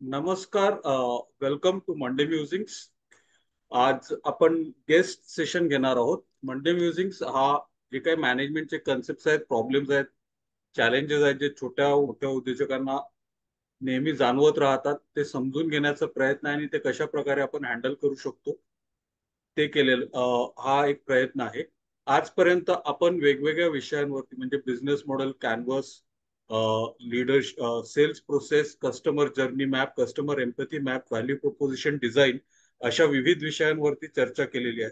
नमस्कार. Welcome to Monday musics. आज आपण गेस्ट सेशन घेणार आहोत. मंडे म्युझिक्स हा जे काही मॅनेजमेंटचे कन्सेप्ट आहेत, प्रॉब्लेम्स आहेत, चॅलेंजेस आहेत, जे छोट्या मोठ्या उद्योजकांना नेहमी जाणवत राहतात, ते समजून घेण्याचा प्रयत्न आहे आणि ते कशा प्रकारे आपण हँडल करू शकतो ते केलेलं हा एक प्रयत्न आहे. आजपर्यंत आपण वेगवेगळ्या विषयांवरती म्हणजे business model, canvas, leadership, sales process, customer journey map, customer empathy map, value proposition design अशा विविध विषयांवरती चर्चा केलेली आहे.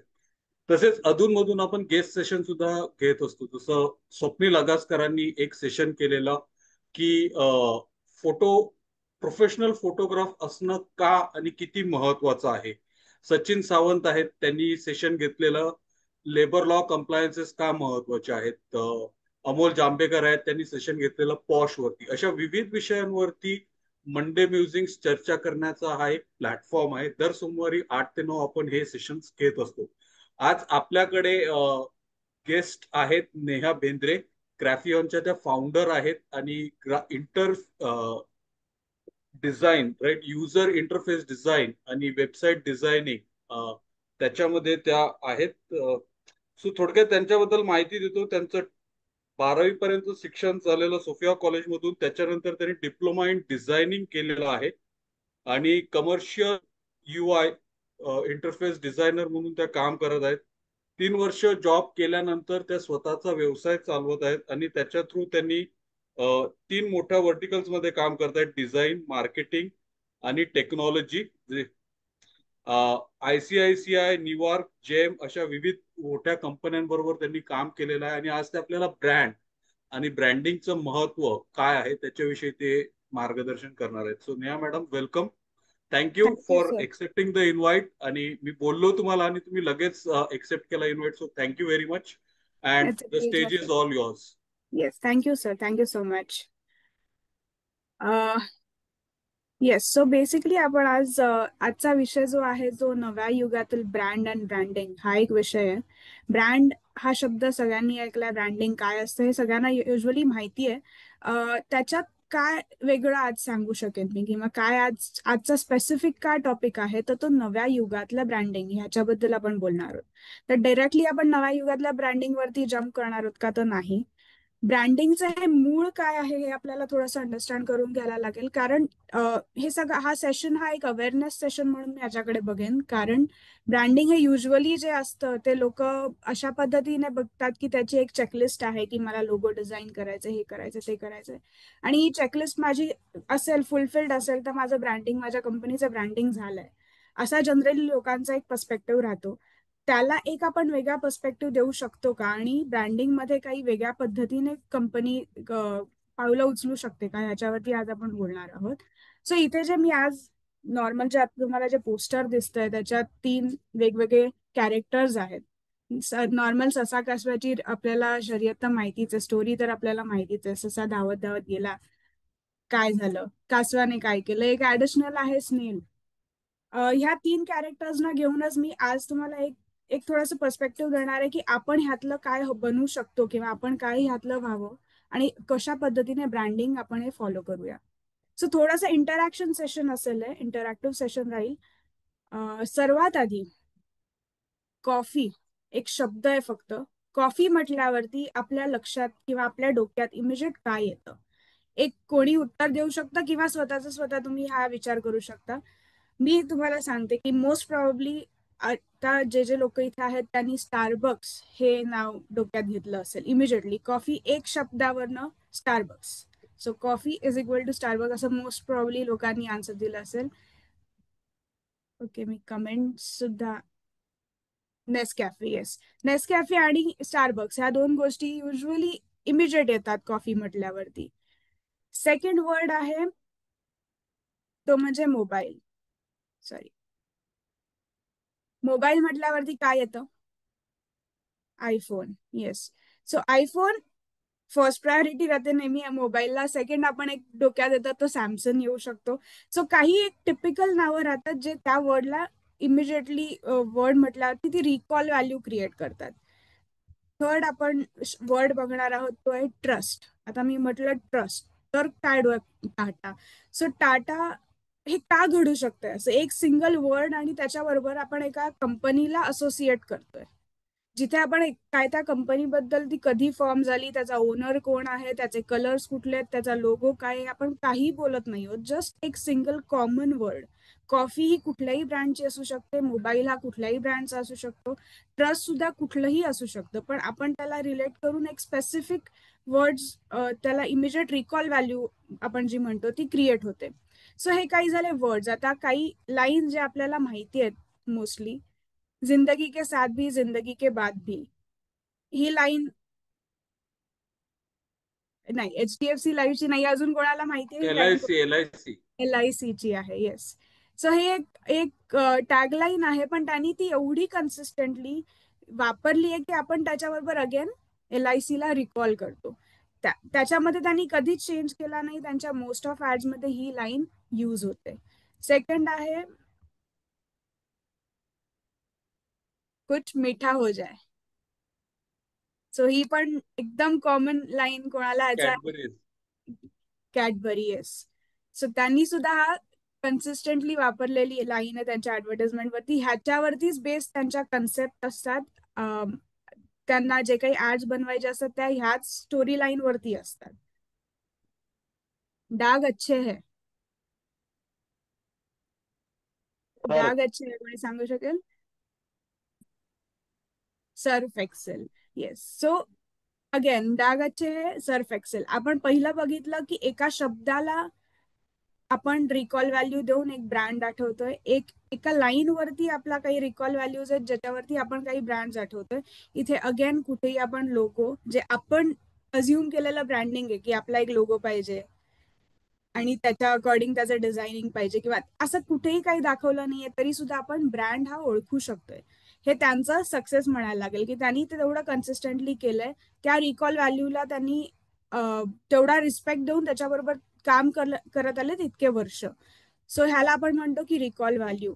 तसेच अधूनमधून आपण गेस्ट सेशन सुद्धा घेत असतो. जसं स्वप्नील अगासकरांनी एक सेशन केलेलं की फोटो प्रोफेशनल फोटोग्राफ असणं का आणि किती महत्वाचं आहे. सचिन सावंत आहेत, त्यांनी सेशन घेतलेलं लेबर लॉ कम्प्लायन्सेस का महत्वाचे आहेत. अमोल जांभेकर आहेत, त्यांनी सेशन घेतलेलं पॉश वरती. अशा विविध विषयांवरती मंडे म्युझिक्स चर्चा करण्याचा हा एक प्लॅटफॉर्म आहे. दर सोमवारी 8 ते 9 आपण हे सेशन्स घेत असतो. आज आपल्याकडे गेस्ट आहेत नेहा बेंद्रे, ग्राफियॉनच्या त्या फाउंडर आहेत आणि inter design right user interface design आणि वेबसाईट डिझायनिंग त्याच्यामध्ये त्या आहेत. सो थोडक्यात त्यांच्याबद्दल माहिती देतो. त्यांचं 12वी पर्यंत शिक्षण झालेलं सोफिया कॉलेजमधून. त्याच्यानंतर त्यांनी डिप्लोमा इन डिझायनिंग केलेलं आहे आणि कमर्शियल UI इंटरफेस डिझायनर म्हणून त्या काम करत आहेत. 3 वर्ष जॉब केल्यानंतर त्या स्वतःचा व्यवसाय चालवत आहेत आणि त्याच्या थ्रू त्यांनी 3 मोठ्या व्हर्टिकल्स मध्ये काम करतायत: डिझाईन, मार्केटिंग आणि टेक्नॉलॉजी. ICICI, न्यूयॉर्क, जेम अशा विविध मोठ्या कंपन्यांबरोबर त्यांनी काम केलेलं आहे आणि आज ते आपल्याला ब्रँड आणि ब्रँडिंगचं महत्व काय आहे त्याच्याविषयी ते मार्गदर्शन करणार आहेत. So Neha madam, welcome. Thank you thank you for sir. Accepting the invite. आणि मी बोललो तुम्हाला आणि तुम्ही लगेच एक्सेप्ट केला invite. So thank you very much and it's a the pleasure stage sir. Is all yours. Yes, thank you sir. Thank you so much. Yes, so basically आपण आजचा विषय जो आहे, जो नव्या युगातील ब्रँड अँड ब्रँडिंग हा एक विषय आहे. ब्रँड हा शब्द सगळ्यांनी ऐकलाय. ब्रँडिंग काय असतं हे सगळ्यांना युजली माहिती आहे. त्याच्यात काय वेगळं आज सांगू शकेन मी, किंवा काय आजचा स्पेसिफिक काय टॉपिक आहे, तर तो नव्या युगातलं ब्रँडिंग ह्याच्याबद्दल आपण बोलणार आहोत. तर डायरेक्टली आपण नव्या युगातल्या ब्रँडिंग वरती जम्प करणार आहोत का, तर नाही. ब्रँडिंगचं हे मूळ काय आहे हे आपल्याला थोडंसं अंडरस्टँड करून घ्यायला लागेल. कारण हे सगळं हा सेशन हा एक अवेअरनेस सेशन म्हणून मी याच्याकडे बघेन. कारण ब्रँडिंग हे युजली जे असतं ते लोक अशा पद्धतीने बघतात की त्याची एक चेकलिस्ट आहे की मला लोगो डिझाईन करायचं, हे करायचं, ते करायचं, आणि ही चेकलिस्ट माझी असेल, फुलफिल्ड असेल, तर माझं ब्रँडिंग, माझ्या कंपनीचं ब्रँडिंग झालंय, असा जनरली लोकांचा एक पर्स्पेक्टिव्ह राहतो. त्याला एक आपण वेगळा पर्स्पेक्टिव्ह देऊ शकतो का, आणि ब्रँडिंग मध्ये काही वेगळ्या पद्धतीने कंपनी पावलं उचलू शकते का, ह्याच्यावरती आज आपण बोलणार आहोत. सो इथे जे मी आज नॉर्मल जे तुम्हाला जे पोस्टर दिसतंय त्याच्यात 3 वेगवेगळे कॅरेक्टर्स आहेत. नॉर्मल ससा कासवाची आपल्याला शर्यत तर माहितीच आहे, स्टोरी तर आपल्याला माहितीच आहे. ससा धावत धावत गेला, काय झालं, कासवाने काय केलं, एक ऍडिशनल आहे स्नेल. ह्या 3 कॅरेक्टर्सना घेऊनच मी आज तुम्हाला एक एक थोडंसं पर्स्पेक्टिव्ह देणार आहे की आपण ह्यातलं काय बनू शकतो, किंवा आपण काय ह्यातलं व्हावं, आणि कशा पद्धतीने ब्रँडिंग आपण हे फॉलो करूया. सो थोडंसं इंटरॅक्शन सेशन असेल, इंटरॅक्टिव्ह सेशन राहील. सर्वात आधी कॉफी एक शब्द आहे फक्त. कॉफी म्हटल्यावरती आपल्या लक्षात किंवा आपल्या डोक्यात इमिजिएट काय येतं, एक कोणी उत्तर देऊ शकतं किंवा स्वतः तुम्ही हा विचार करू शकता. मी तुम्हाला सांगते की मोस्ट प्रॉब्ली आता जे जे लोक इथे आहेत त्यांनी स्टारबक्स हे नाव डोक्यात घेतलं असेल इमिजिएटली. कॉफी एक शब्दावरनं Starbucks. So coffee is equal to Starbucks असं मोस्ट प्रॉब्ली लोकांनी आन्सर दिलं असेल. ओके, मी कमेंट सुद्धा. Nescafe, yes. नेसकॅफे आणि स्टारबक्स ह्या 2 गोष्टी युजली इमिजिएट येतात कॉफी म्हटल्यावरती. सेकंड वर्ड आहे तो म्हणजे मोबाईल. सॉरी, मोबाईल म्हटल्यावरती काय येतं? IPhone. Yes. So iPhone first priority राहते नेहमी मोबाईलला. सेकंड आपण एक डोक्यात येतात तो सॅमसंग येऊ शकतो. सो काही एक टिपिकल नावं राहतात जे त्या वर्डला इमिजिएटली वर्ड म्हटल्यावरती ती रिकॉल व्हॅल्यू क्रिएट करतात. थर्ड आपण वर्ड बघणार आहोत तो आहे ट्रस्ट. आता मी म्हटलं ट्रस्ट, तर काय टाटा. सो टाटा हे का घडू शकतंय असं, एक सिंगल वर्ड आणि त्याच्याबरोबर आपण एका कंपनीला असोसिएट करतोय, जिथे आपण काय त्या कंपनीबद्दल ती कधी फॉर्म झाली, त्याचा ओनर कोण आहे, त्याचे कलर्स कुठले आहेत, त्याचा लोगो काय आहे, आपण काही बोलत नाही आहोत. जस्ट एक सिंगल कॉमन वर्ड. कॉफी ही कुठल्याही ब्रँडची असू शकते, मोबाईल हा कुठल्याही ब्रँडचा असू शकतो, ट्रस्ट सुद्धा कुठलंही असू शकतं, पण आपण त्याला रिलेट करून एक स्पेसिफिक वर्ड्स, त्याला इमिजिएट रिकॉल व्हॅल्यू आपण जी म्हणतो ती क्रिएट होते. सो हे काही झाले वर्ड्स. आता काही लाईन जे आपल्याला माहिती आहेत मोस्टली, जिंदगी के साथ भी जिंदगी के बाद भी, ही लाईन नाही, HDFC लाईफची नाही, अजून कोणाला माहिती आहे ही लाईन? LIC. LIC ची आहे. येस. सो हे एक एक टॅगलाईन आहे, पण त्यांनी ती एवढी कन्सिस्टंटली वापरली आहे की आपण त्याच्याबरोबर अगेन LIC ला रिकॉल करतो. त्याच्यामध्ये त्यांनी कधीच चेंज केला नाही, त्यांच्या मोस्ट ऑफ ऍड्स मध्ये ही लाईन यूज होते. सेकंड आहे कुछ मीठा हो जाए. सो ही पण एकदम कॉमन लाईन, कोणाला याचा कॅडबरीज. कॅडबरी. येस. सो त्यांनी सुद्धा हा कन्सिस्टंटली वापरलेली लाईन आहे त्यांच्या ऍडव्हर्टाइजमेंट वरती. ह्याच्यावरतीच बेस त्यांच्या कन्सेप्ट असतात. त्यांना जे काही ऍड्स बनवायचे असतात त्या ह्याच स्टोरी लाईन वरती असतात. डाग अच्छे है. तर डाग अच्छे है कोणी सांगू शकेल? Surf Excel. Yes. So again डाग अच्छे है, सर्फ एक्सेल. आपण पहिलं बघितलं की एका शब्दाला आपण रिकॉल व्हॅल्यू देऊन एक ब्रँड आठवतोय, एका लाईन वरती आपला काही रिकॉल व्हॅल्यूज आहेत ज्याच्यावरती आपण काही ब्रँड आठवतोय. इथे अगेन कुठेही आपण लोगो, जे आपण अज्युम केलेलं ब्रँडिंग आहे की आपला एक लोगो पाहिजे आणि त्याच्या अकॉर्डिंग त्याचं डिझायनिंग पाहिजे, किंवा असं कुठेही काही दाखवलं नाहीये तरी सुद्धा आपण ब्रँड हा ओळखू शकतोय. हे त्यांचा सक्सेस म्हणायला लागेल की त्यांनी ते तेवढं कन्सिस्टंटली केलंय. त्या रिकॉल व्हॅल्यूला त्यांनी तेवढा रिस्पेक्ट देऊन त्याच्याबरोबर काम करत आले इतके वर्ष. सो ह्याला आपण म्हणतो की रिकॉल व्हॅल्यू.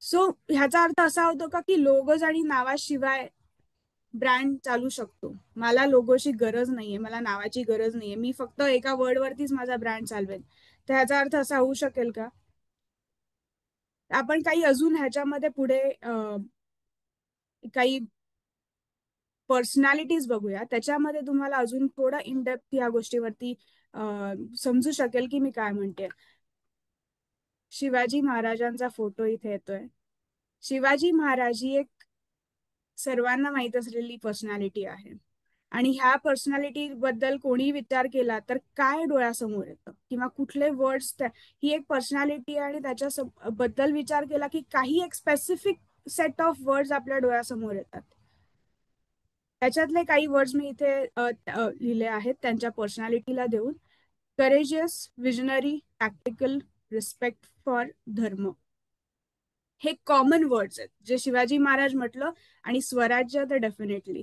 सो ह्याचा अर्थ असा होतो का की लोगोज आणि नावाशिवाय ब्रँड चालू शकतो. मला लोगोची गरज नाहीये, मला नावाची गरज नाहीये, मी फक्त एका वर्ड वरतीच माझा ब्रँड चालवेल. तर ह्याचा अर्थ असा होऊ शकेल का? आपण काही अजून ह्याच्यामध्ये पुढे काही पर्सनॅलिटीज बघूया, त्याच्यामध्ये तुम्हाला अजून थोडं इन डेप्थ या गोष्टीवरती समजू शकेल की मी काय म्हणते. शिवाजी महाराजांचा फोटो इथे येतोय. शिवाजी महाराज ही एक सर्वांना माहित असलेली पर्सनॅलिटी आहे, आणि ह्या पर्सनॅलिटी बद्दल कोणी विचार केला तर काय डोळ्यासमोर येतं, किंवा कुठले वर्ड्स, ही एक पर्सनॅलिटी आहे आणि त्याच्या बद्दल विचार केला की काही एक स्पेसिफिक सेट ऑफ वर्ड्स आपल्या डोळ्यासमोर येतात. त्याच्यातले काही वर्ड्स मी इथे लिहिले आहेत त्यांच्या पर्सनॅलिटीला देऊन. Courageous, visionary, tactical, respect for धर्म. हे कॉमन वर्ड्स आहेत जे शिवाजी महाराज म्हटलं, आणि स्वराज्य तर डेफिनेटली.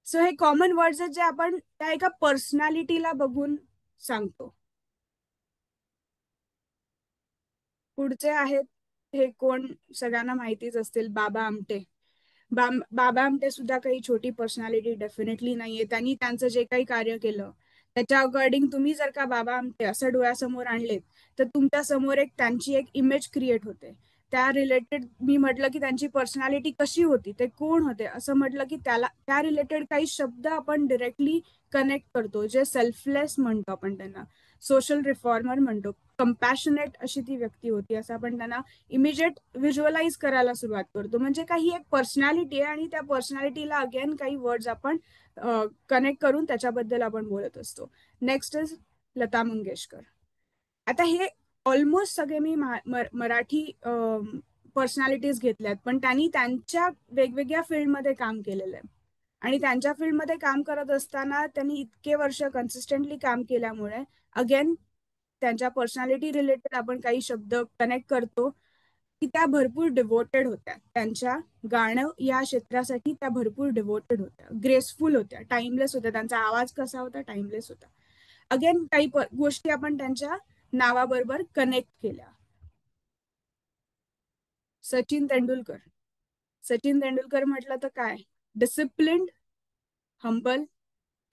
सो हे कॉमन वर्ड्स आहेत जे आपण त्या एका पर्सनॅलिटीला बघून सांगतो. पुढचे आहेत, हे कोण सगळ्यांना माहितीच असतील, बाबा आमटे. बाबा आमटे सुद्धा काही छोटी पर्सनॅलिटी डेफिनेटली नाहीये. त्यांनी त्यांचं जे काही कार्य केलं त्याच्या अकॉर्डिंग तुम्ही जर का बाबा आमटे असं डोळ्यासमोर आणलेत तर तुमच्या समोर एक त्यांची एक इमेज क्रिएट होते. त्या रिलेटेड मी म्हटलं की त्यांची पर्सनॅलिटी कशी होती, ते कोण होते असं म्हटलं की त्या रिलेटेड काही शब्द आपण डिरेक्टली कनेक्ट करतो, जे सेल्फलेस म्हणतो आपण त्यांना, सोशल रिफॉर्मर म्हणतो, कंपॅशनेट अशी ती व्यक्ती होती असं आपण त्यांना इमिजिएट व्हिज्युअलाइज करायला सुरुवात करतो. म्हणजे काही एक पर्सनॅलिटी आहे आणि त्या पर्सनॅलिटीला अगेन काही वर्ड्स आपण कनेक्ट करून त्याच्याबद्दल आपण बोलत असतो. Next is Lata Mangeshkar. आता हे ऑलमोस्ट सगळे मी मराठी पर्सनॅलिटीज घेतल्यात, पण त्यांनी त्यांच्या वेगवेगळ्या फील्डमध्ये काम केलेलं आहे, आणि त्यांच्या फील्डमध्ये काम करत असताना त्यांनी इतके वर्ष कन्सिस्टंटली काम केल्यामुळे अगेन त्यांच्या पर्सनॅलिटी रिलेटेड आपण काही शब्द कनेक्ट करतो की त्या भरपूर डिवोटेड होत्या. त्यांच्या गाणं या क्षेत्रासाठी त्या भरपूर डिवोटेड होत्या, ग्रेसफुल होत्या, टाइमलेस होत्या. त्यांचा आवाज कसा होता, टाइमलेस होता. अगेन काही गोष्टी आपण त्यांच्या नावाबरोबर कनेक्ट केल्या. सचिन तेंडुलकर. सचिन तेंडुलकर म्हटलं तर काय, disciplined, humble,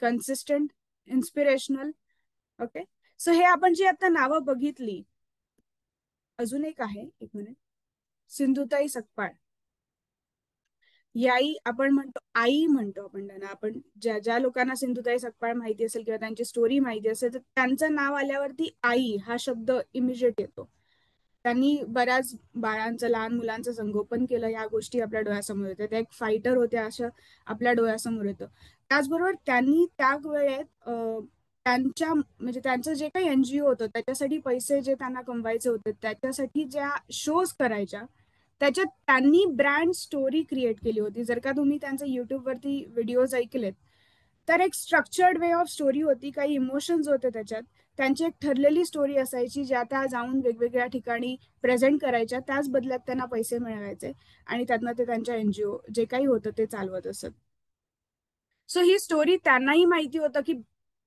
consistent, inspirational. Okay. So हे आपण जी आता नावं बघितली अजून एक आहे, एक मिनिट, सिंधुताई सकपाळ. याई आपण म्हणतो, आई म्हणतो आपण त्यांना. आपण ज्या ज्या लोकांना सिंधुताई सकपाळ माहिती असेल किंवा त्यांची स्टोरी माहिती असेल, तर त्यांचं नाव आल्यावरती आई हा शब्द इमिजिएट येतो. त्यांनी बऱ्याच बाळांचं, लहान मुलांचं संगोपन केलं. ह्या गोष्टी आपल्या डोळ्यासमोर येतात. त्या एक फायटर होत्या असं आपल्या डोळ्यासमोर येतं. त्याचबरोबर त्यांनी त्या वेळेत त्यांच्या म्हणजे त्यांचं जे काही एनजीओ होतं त्याच्यासाठी पैसे जे त्यांना कमवायचे होते, त्याच्यासाठी ज्या शोज करायच्या, त्याच्यात त्यांनी ब्रँड स्टोरी क्रिएट केली होती. जर का तुम्ही त्यांचे युट्यूबवरती व्हिडिओज ऐकलेत, तर एक स्ट्रक्चर्ड वे ऑफ स्टोरी होती. काही इमोशन्स होते त्याच्यात. त्यांची एक ठरलेली स्टोरी असायची, ज्या त्या जाऊन वेगवेगळ्या ठिकाणी प्रेझेंट करायच्या. त्याच बदल्यात त्यांना पैसे मिळवायचे आणि त्यातनं ते त्यांच्या एनजीओ जे काही होतं ते चालवत असत. सो ही स्टोरी त्यांनाही माहिती होतं की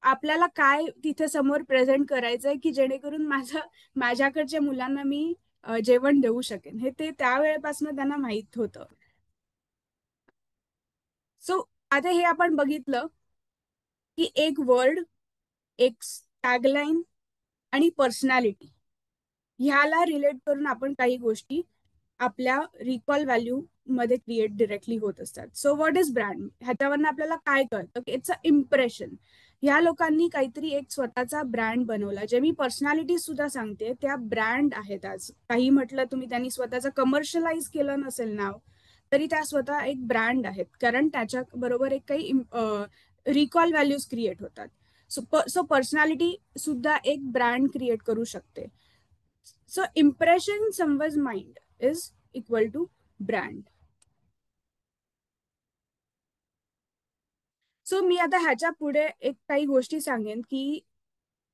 आपल्याला काय तिथे समोर प्रेझेंट करायचंय, की जेणेकरून माझ्याकडच्या मुलांना मी जेवण देऊ शकेन. हे ते त्यावेळेपासून त्यांना माहित होतं. सो आता हे आपण बघितलं की एक वर्ड, एक टॅगलाईन आणि पर्सनॅलिटी ह्याला रिलेट करून आपण काही गोष्टी आपल्या रिकॉल व्हॅल्यू मध्ये क्रिएट डिरेक्टली होत असतात. So what is brand? ह्याच्यावरनं आपल्याला काय कळतं की इट्स अ इम्प्रेशन. ह्या लोकांनी काहीतरी एक स्वतःचा ब्रँड बनवला. जे मी पर्सनॅलिटी सुद्धा सांगते त्या ब्रँड आहेत. आज काही म्हटलं तुम्ही, त्यांनी स्वतःचं कमर्शियलाइज केलं नसेल नाव, तरी त्या स्वतः एक ब्रँड आहेत, कारण त्याच्या बरोबर एक काही रिकॉल व्हॅल्यूज क्रिएट होतात. सो पर्सनॅलिटी सुद्धा एक ब्रँड क्रिएट करू शकते. So impression someone's mind is equal to brand. So मी आता ह्याच्या पुढे एक काही गोष्टी सांगेन की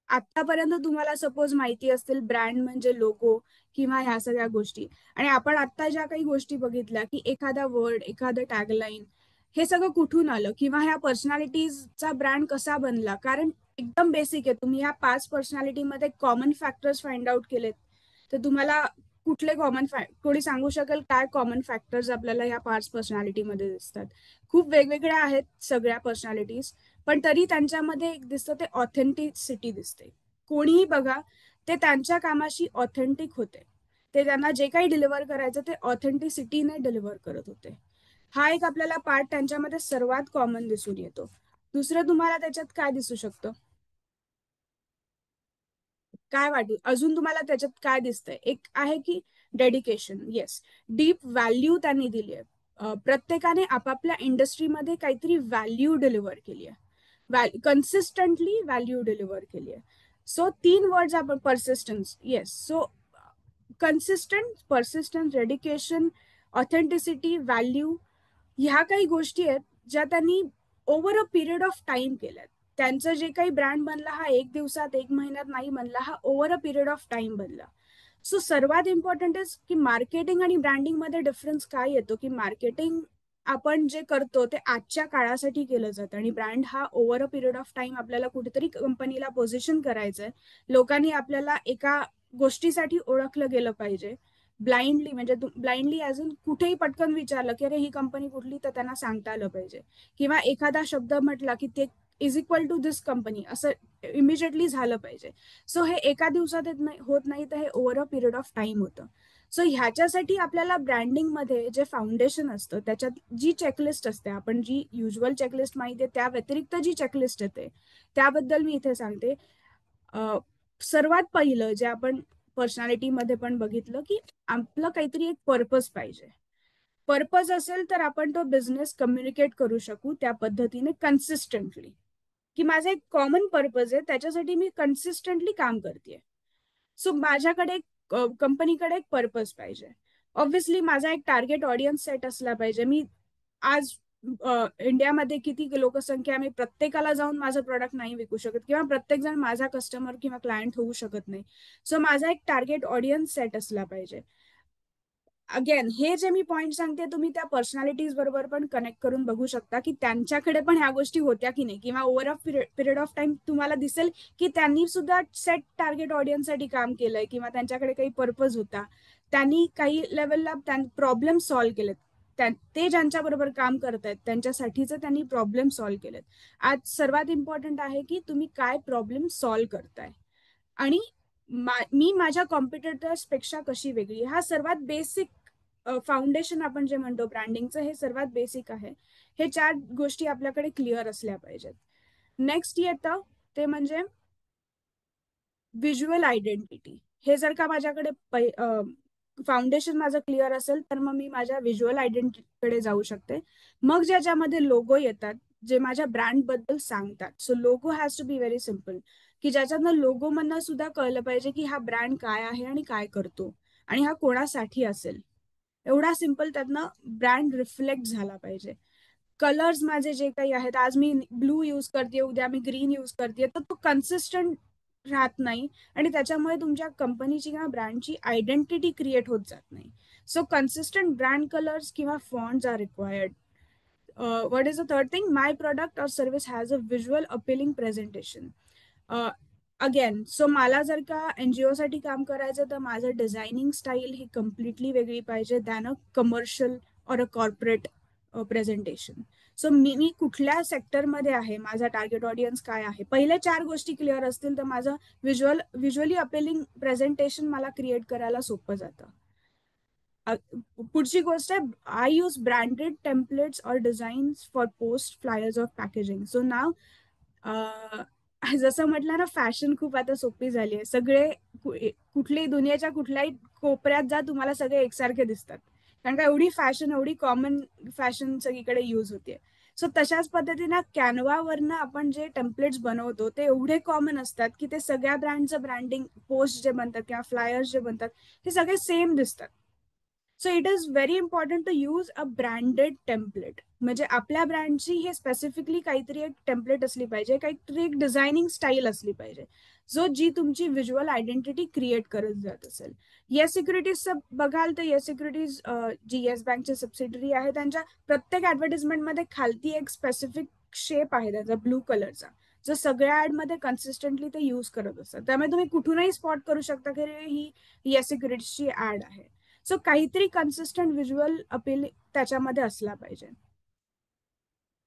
आतापर्यंत तुम्हाला सपोज माहिती असतील ब्रँड म्हणजे लोगो किंवा ह्या सगळ्या गोष्टी, आणि आपण आता ज्या काही गोष्टी बघितल्या की एखादा वर्ड, एखादं टॅगलाईन, हे सगळं कुठून आलं किंवा ह्या पर्सनॅलिटीजचा ब्रँड कसा बनला. कारण एकदम बेसिक आहे. तुम्ही ह्या 5 पर्सनॅलिटीमध्ये कॉमन फॅक्टर्स फाइंड आउट केलेत, तर तुम्हाला कुठले कोणी सांगू शकेल काय कॉमन फॅक्टर्स आपल्याला ह्या 5 पर्सनॅलिटीमध्ये दिसतात? खूप वेगवेगळ्या आहेत सगळ्या पर्सनॅलिटीज, पण तरी त्यांच्यामध्ये एक दिसतं ते ऑथेंटिसिटी दिसते. कोणीही बघा, ते त्यांच्या कामाशी ऑथेंटिक होते. ते त्यांना जे काही डिलिव्हर करायचं ते ऑथेंटिसिटीने डिलिव्हर करत होते. हा एक आपल्याला पार्ट त्यांच्यामध्ये सर्वात कॉमन दिसून येतो. दुसरं तुम्हाला त्याच्यात काय दिसू शकतं? काय वाटू अजून तुम्हाला त्याच्यात काय दिसतंय? एक आहे की डेडिकेशन. येस, डीप व्हॅल्यू त्यांनी दिली आहे. प्रत्येकाने आपापल्या इंडस्ट्रीमध्ये काहीतरी व्हॅल्यू डिलिव्हर केली आहे, कन्सिस्टंटली व्हॅल्यू डिलिव्हर केली आहे. सो 3 वर्ड्स आपण, persistence. Yes, so consistent, persistence, dedication, authenticity, value, ह्या काही गोष्टी आहेत ज्या त्यांनी over a period of time केल्यात. त्यांचं जे काही ब्रँड बनला हा एक दिवसात, एक महिन्यात नाही बनला, हा over a period of time बनला. सो सर्वात इम्पॉर्टंट इज की मार्केटिंग आणि ब्रँडिंग मध्ये डिफरन्स काय येतो, की मार्केटिंग आपण जे करतो ते आजच्या काळासाठी केलं जातं आणि ब्रँड हा over a period of time आपल्याला कुठेतरी कंपनीला पोझिशन करायचंय. लोकांनी आपल्याला एका गोष्टीसाठी ओळखलं गेलं पाहिजे. ब्लाइंडली म्हणजे ब्लाइंडली अजून कुठेही पटकन विचारलं की अरे ही कंपनी कुठली, तर त्यांना सांगता आलं पाहिजे. किंवा एखादा शब्द म्हटला की ते is equal to this company असं इमिजिएटली झालं पाहिजे. सो हे एका दिवसात होत नाही, तर हे over a period of time होतं. सो ह्याच्यासाठी आपल्याला ब्रँडिंग मध्ये जे फाउंडेशन असतं त्याच्यात जी चेकलिस्ट असते, आपण जी युज्युअल चेकलिस्ट माहिती आहे त्या व्यतिरिक्त जी चेकलिस्ट येते त्याबद्दल मी इथे सांगते. सर्वात पहिलं जे आपण पर्सनॅलिटीमध्ये पण बघितलं की आपलं काहीतरी एक पर्पज पाहिजे. पर्पज असेल तर आपण तो बिझनेस कम्युनिकेट करू शकू त्या पद्धतीने कन्सिस्टंटली, की माझा एक कॉमन पर्पज आहे, त्याच्यासाठी मी कन्सिस्टंटली काम करते. सो माझ्याकडे कंपनीकडे एक पर्पज पाहिजे. ऑब्व्हियसली माझा एक टार्गेट ऑडियन्स सेट असला पाहिजे. मी आज इंडियामध्ये किती लोकसंख्या, मी प्रत्येकाला जाऊन माझं प्रोडक्ट नाही विकू शकत किंवा प्रत्येक जण माझा कस्टमर किंवा क्लायंट होऊ शकत नाही. सो माझा एक टार्गेट ऑडियन्स सेट असला पाहिजे. अगेन हे जे मी पॉइंट सांगते तुम्ही त्या पर्सनॅलिटीज बरोबर पण कनेक्ट करून बघू शकता की त्यांच्याकडे पण ह्या गोष्टी होत्या की नाही, किंवा over a period of time तुम्हाला दिसेल की त्यांनी सुद्धा सेट टार्गेट ऑडियन्ससाठी काम केलंय किंवा त्यांच्याकडे काही पर्पज होता. त्यांनी काही लेवलला प्रॉब्लेम सॉल्व्ह केलेत. ते ज्यांच्या बरोबर काम करतायत त्यांच्यासाठीच त्यांनी प्रॉब्लेम सॉल्व्ह केलेत. आज सर्वात इम्पॉर्टंट आहे की तुम्ही काय प्रॉब्लेम सॉल्व्ह करताय आणि मी माझ्या कॉम्पिटिटर्स पेक्षा कशी वेगळी, हा सर्वात बेसिक फाउंडेशन आपण जे म्हणतो ब्रँडिंगचं, हे सर्वात बेसिक आहे. हे 4 गोष्टी आपल्याकडे क्लिअर असल्या पाहिजेत. नेक्स्ट येतं ते म्हणजे व्हिज्युअल आयडेंटिटी. हे जर का माझ्याकडे फाउंडेशन माझं क्लिअर असेल तर मग मी माझ्या व्हिज्युअल आयडेंटिटीकडे जाऊ शकते. मग ज्याच्यामध्ये लोगो येतात जे माझ्या ब्रँड बद्दल सांगतात. So logo has to be very simple, की ज्याच्यातनं लोगो मधनं सुद्धा कळलं पाहिजे की हा ब्रँड काय आहे आणि काय करतो आणि हा कोणासाठी असेल. एवढा सिम्पल त्यातनं ब्रँड रिफ्लेक्ट झाला पाहिजे. कलर्स माझे जे काही आहेत, आज मी ब्लू यूज करते, उद्या मी ग्रीन यूज करते, तर तो कन्सिस्टंट राहत नाही आणि त्याच्यामुळे तुमच्या कंपनीची किंवा ब्रँडची आयडेंटिटी क्रिएट होत जात नाही. सो कन्सिस्टंट ब्रँड कलर्स किंवा fonts are required. What is the third thing? My product or service has a visual appealing presentation. Again, so मला जर का एनजीओ साठी काम करायचं तर माझं डिझायनिंग स्टाईल ही कम्प्लिटली वेगळी पाहिजे दॅन अ कमर्शियल और अ कॉर्पोरेट प्रेझेंटेशन. सो मी कुठल्या सेक्टरमध्ये आहे, माझा टार्गेट ऑडियन्स काय आहे, पहिले 4 गोष्टी क्लिअर असतील तर माझं व्हिज्युअली अपिलिंग प्रेझेंटेशन मला क्रिएट करायला सोपं जातं. पुढची गोष्ट आहे, I use branded templates or designs for post flyers of packaging. So नाव जसं म्हटलं ना, फॅशन खूप आता सोपी झाली आहे. सगळे कुठल्याही दुनियाच्या कुठल्याही कोपऱ्यात जा, तुम्हाला सगळे एकसारखे दिसतात, कारण का एवढी फॅशन, एवढी कॉमन फॅशन सगळीकडे यूज होते. सो तशाच पद्धतीनं कॅनवावरनं आपण जे टेम्पलेट्स बनवतो ते एवढे कॉमन असतात की ते सगळ्या ब्रँडचं ब्रँडिंग, पोस्ट जे बनतात किंवा फ्लायर्स जे बनतात ते सगळे सेम दिसतात. So it is very important to use a branded template. म्हणजे आपल्या ब्रँडची हे स्पेसिफिकली काहीतरी एक टेम्पलेट असली पाहिजे, काहीतरी एक डिझायनिंग स्टाईल असली पाहिजे जो जी तुमची व्हिज्युअल आयडेंटिटी क्रिएट करत जात असेल. येस सिक्युरिटीज बघाल तर येस सिक्युरिटीज जी येस बँकची सबसिडरी आहे, त्यांच्या प्रत्येक ऍडव्हर्टिजमेंटमध्ये खालती एक स्पेसिफिक शेप आहे त्याचा ब्लू कलरचा, जो सगळ्या ऍडमध्ये कन्सिस्टंटली ते यूज करत असतात. त्यामुळे तुम्ही कुठूनही स्पॉट करू शकता की ही येस सिक्युरिटीजची ऍड आहे. सो काहीतरी कन्सिस्टंट व्हिज्युअल अपील त्याच्यामध्ये असला पाहिजे.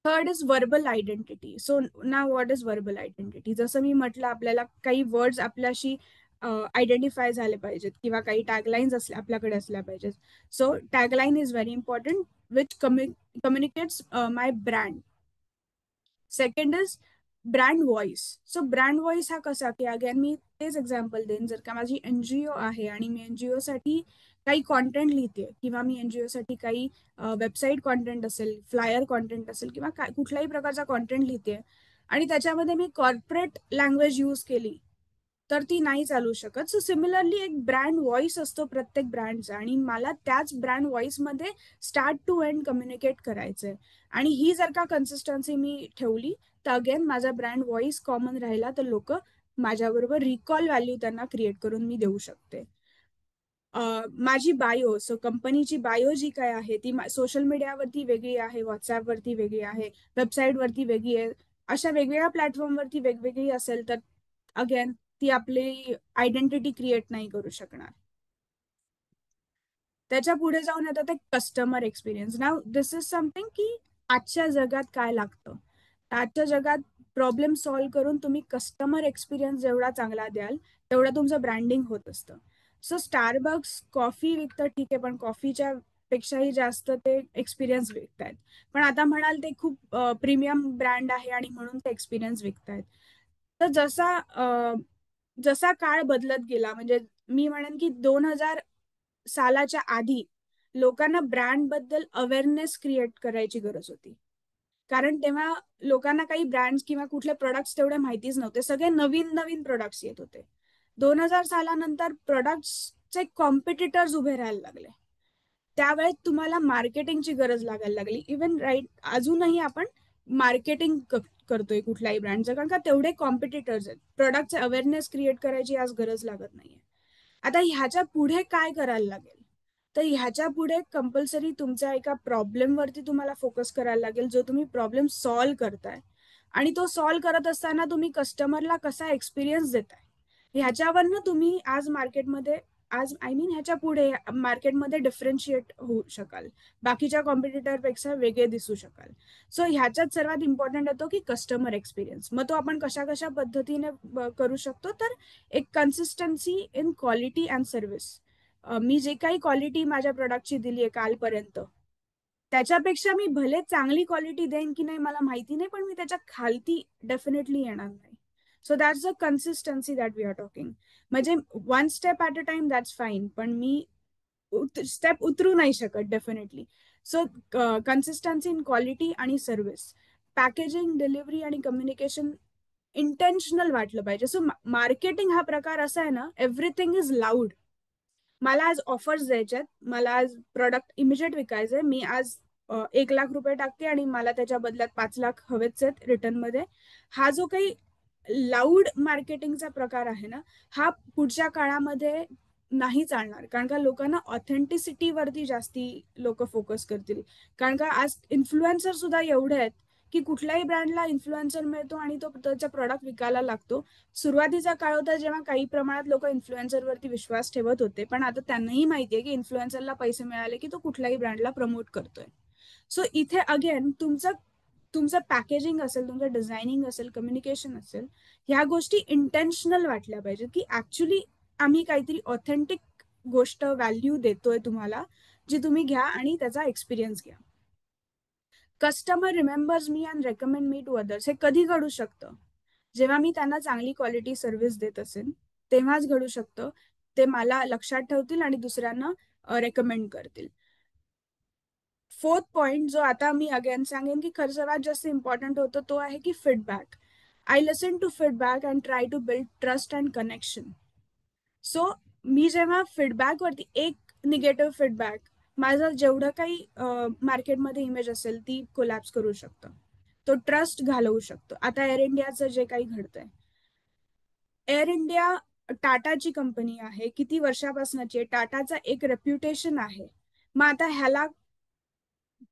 Third is verbal identity. So ना व्हॉट इज वर्बल आयडेंटिटी? जसं मी म्हटलं, आपल्याला काही वर्ड्स आपल्याशी आयडेंटिफाय झाले पाहिजेत किंवा काही टॅगलाईन्स आपल्याकडे असल्या पाहिजेत. So tagline is very important which communicates my brand. Second is brand voice. So brand voice हा कसा, की अगेन मी तेच एक्झाम्पल देईन. जर का माझी एनजीओ आहे आणि मी एनजीओ साठी काही कॉन्टेंट लिहिते किंवा मी एनजीओ साठी काही वेबसाईट कॉन्टेंट असेल, फ्लायर कॉन्टेंट असेल किंवा कुठल्याही प्रकारचा कॉन्टेंट लिहिते आणि त्याच्यामध्ये मी कॉर्पोरेट लँग्वेज यूज केली तर ती नाही चालू शकत. सो सिमिलरली एक ब्रँड व्हॉइस असतो प्रत्येक ब्रँडचा आणि मला त्याच ब्रँड व्हॉइसमध्ये स्टार्ट टू एंड कम्युनिकेट करायचंय. आणि ही जर का कन्सिस्टन्सी मी ठेवली तर अगेन माझा ब्रँड व्हॉइस कॉमन राहिला तर लोक माझ्याबरोबर रिकॉल व्हॅल्यू त्यांना क्रिएट करून मी देऊ शकते. माझी बायो, सो कंपनीची बायो जी काय आहे ती सोशल मीडियावरती वेगळी आहे, व्हॉट्सअपवरती वेगळी आहे, वेबसाईटवरती वेगळी आहे. अशा वेगवेगळ्या प्लॅटफॉर्मवरती वेगवेगळी असेल तर अगेन ती आपली आयडेंटिटी क्रिएट नाही करू शकणार. त्याच्या पुढे जाऊन येतात ते customer experience. Now this is something की आजच्या जगात काय लागतं. आजच्या जगात प्रॉब्लेम सॉल्व्ह करून तुम्ही कस्टमर एक्सपिरियन्स जेवढा चांगला द्याल तेवढं तुमचं ब्रँडिंग होत असतं. सो स्टारबक्स कॉफी विकतं, ठीक आहे, पण कॉफीच्या पेक्षाही जास्त ते एक्सपिरियन्स विकतायत. पण आता म्हणाल ते खूप प्रीमियम ब्रँड आहे आणि म्हणून ते एक्सपिरियन्स विकतायत. तर जसा काळ बदलत गेला, म्हणजे मी म्हणेन की 2000 सालाच्या आधी लोकांना ब्रँड बद्दल अवेअरनेस क्रिएट करायची गरज होती, कारण तेव्हा लोकांना काही ब्रँड्स किंवा कुठले प्रोडक्ट्स तेवढे माहितीच नव्हते. सगळे नवीन नवीन प्रोडक्ट्स येत होते. 2000 सालानंतर प्रोडक्ट्सचे कॉम्पिटिटर्स उभे राहायला लागले. त्यावेळेस तुम्हाला मार्केटिंगची गरज लागायला लागली. इवन राईट अजूनही आपण मार्केटिंग करतोय कुठल्याही ब्रँडचं, कारण का तेवढे कॉम्पिटिटर्स आहेत. प्रोडक्टचे अवेअरनेस क्रिएट करायची आज गरज लागत नाहीये. आता ह्याच्या पुढे काय करायला लागेल, तर ह्याच्या पुढे कंपल्सरी तुमच्या एका प्रॉब्लेमवरती तुम्हाला फोकस करायला लागेल, जो तुम्ही प्रॉब्लेम सॉल्व्ह करताय. आणि तो सॉल्व्ह करत असताना तुम्ही कस्टमरला कसा एक्सपिरियन्स देताय ह्याच्यावरनं तुम्ही आज मार्केटमध्ये आज ह्याच्या पुढे मार्केटमध्ये डिफरन्शिएट होऊ शकाल, बाकीच्या कॉम्पिटिटरपेक्षा वेगळे दिसू शकाल. सो ह्याच्यात सर्वात इम्पॉर्टंट येतो की कस्टमर एक्सपिरियन्स. मग तो आपण कशा कशा पद्धतीने करू शकतो, तर एक consistency in quality and service. मी जे काही क्वालिटी माझ्या प्रोडक्टची दिली आहे कालपर्यंत, त्याच्यापेक्षा मी भले चांगली क्वालिटी देईन की नाही मला माहिती नाही, पण मी त्याच्या खालती डेफिनेटली येणार नाही. So that's a consistency that we are talking. म्हणजे one step at a time that's fine, पण मी स्टेप उतरू नाही शकत definitely. So consistency in quality आणि सर्व्हिस, पॅकेजिंग, डिलिव्हरी आणि कम्युनिकेशन इंटेन्शनल वाटलं पाहिजे. सो मार्केटिंग हा प्रकार असा आहे ना, एव्हरीथिंग इज लाऊड. मला आज ऑफर्स द्यायच्यात, मला आज प्रॉडक्ट इमिजिएट विकायचंय, मी आज 1 लाख रुपये टाकते आणि मला त्याच्या बदल्यात 5 लाख हवेच आहेत रिटर्न मध्ये. हा जो काही लाऊड मार्केटिंगचा प्रकार आहे ना, हा पुढच्या काळामध्ये नाही चालणार. कारण का लोकांना ऑथेंटिसिटीवरती जास्ती लोक फोकस करतील. कारण का आज इन्फ्लुएन्सर सुद्धा एवढे आहेत की कुठल्याही ब्रँडला इन्फ्लुएन्सर मिळतो आणि तो त्याचा प्रॉडक्ट विकायला लागतो. सुरुवातीचा काळ होता जेव्हा काही प्रमाणात लोक इन्फ्लुएन्सरवरती विश्वास ठेवत होते, पण आता त्यांनाही माहितीये की इन्फ्लुएन्सरला पैसे मिळाले की तो कुठल्याही ब्रँडला प्रमोट करतोय. सो इथे अगेन तुमचं पॅकेजिंग असेल, तुमचं डिझायनिंग असेल, कम्युनिकेशन असेल, ह्या गोष्टी इंटेन्शनल वाटल्या पाहिजेत की ऍक्च्युली आम्ही काहीतरी ऑथेंटिक गोष्ट व्हॅल्यू देतोय तुम्हाला, जी तुम्ही घ्या आणि त्याचा एक्सपिरियन्स घ्या. Customer remembers me and recommend me to others. हे कधी घडू शकतं? जेव्हा मी त्यांना चांगली क्वालिटी सर्व्हिस देत असेल तेव्हाच घडू शकतं. ते मला लक्षात ठेवतील आणि दुसऱ्यांना रेकमेंड करतील. फोर्थ पॉइंट जो आता मी अगेन सांगेन की सर्वात जास्त इम्पॉर्टंट होतं, तो आहे की feedback. I listen to feedback and try to build trust and connection. So मी जेव्हा फीडबॅकवरती एक निगेटिव्ह फीडबॅक माझं जेवढं काही मार्केटमध्ये इमेज असेल ती कोलॅप्स करू शकतं, तो ट्रस्ट घालवू शकतो. आता एअर इंडियाचं जे काही घडतंय, एअर इंडिया टाटाची कंपनी आहे, किती वर्षापासूनची आहे, टाटाचा एक रेप्युटेशन आहे. मग आता ह्याला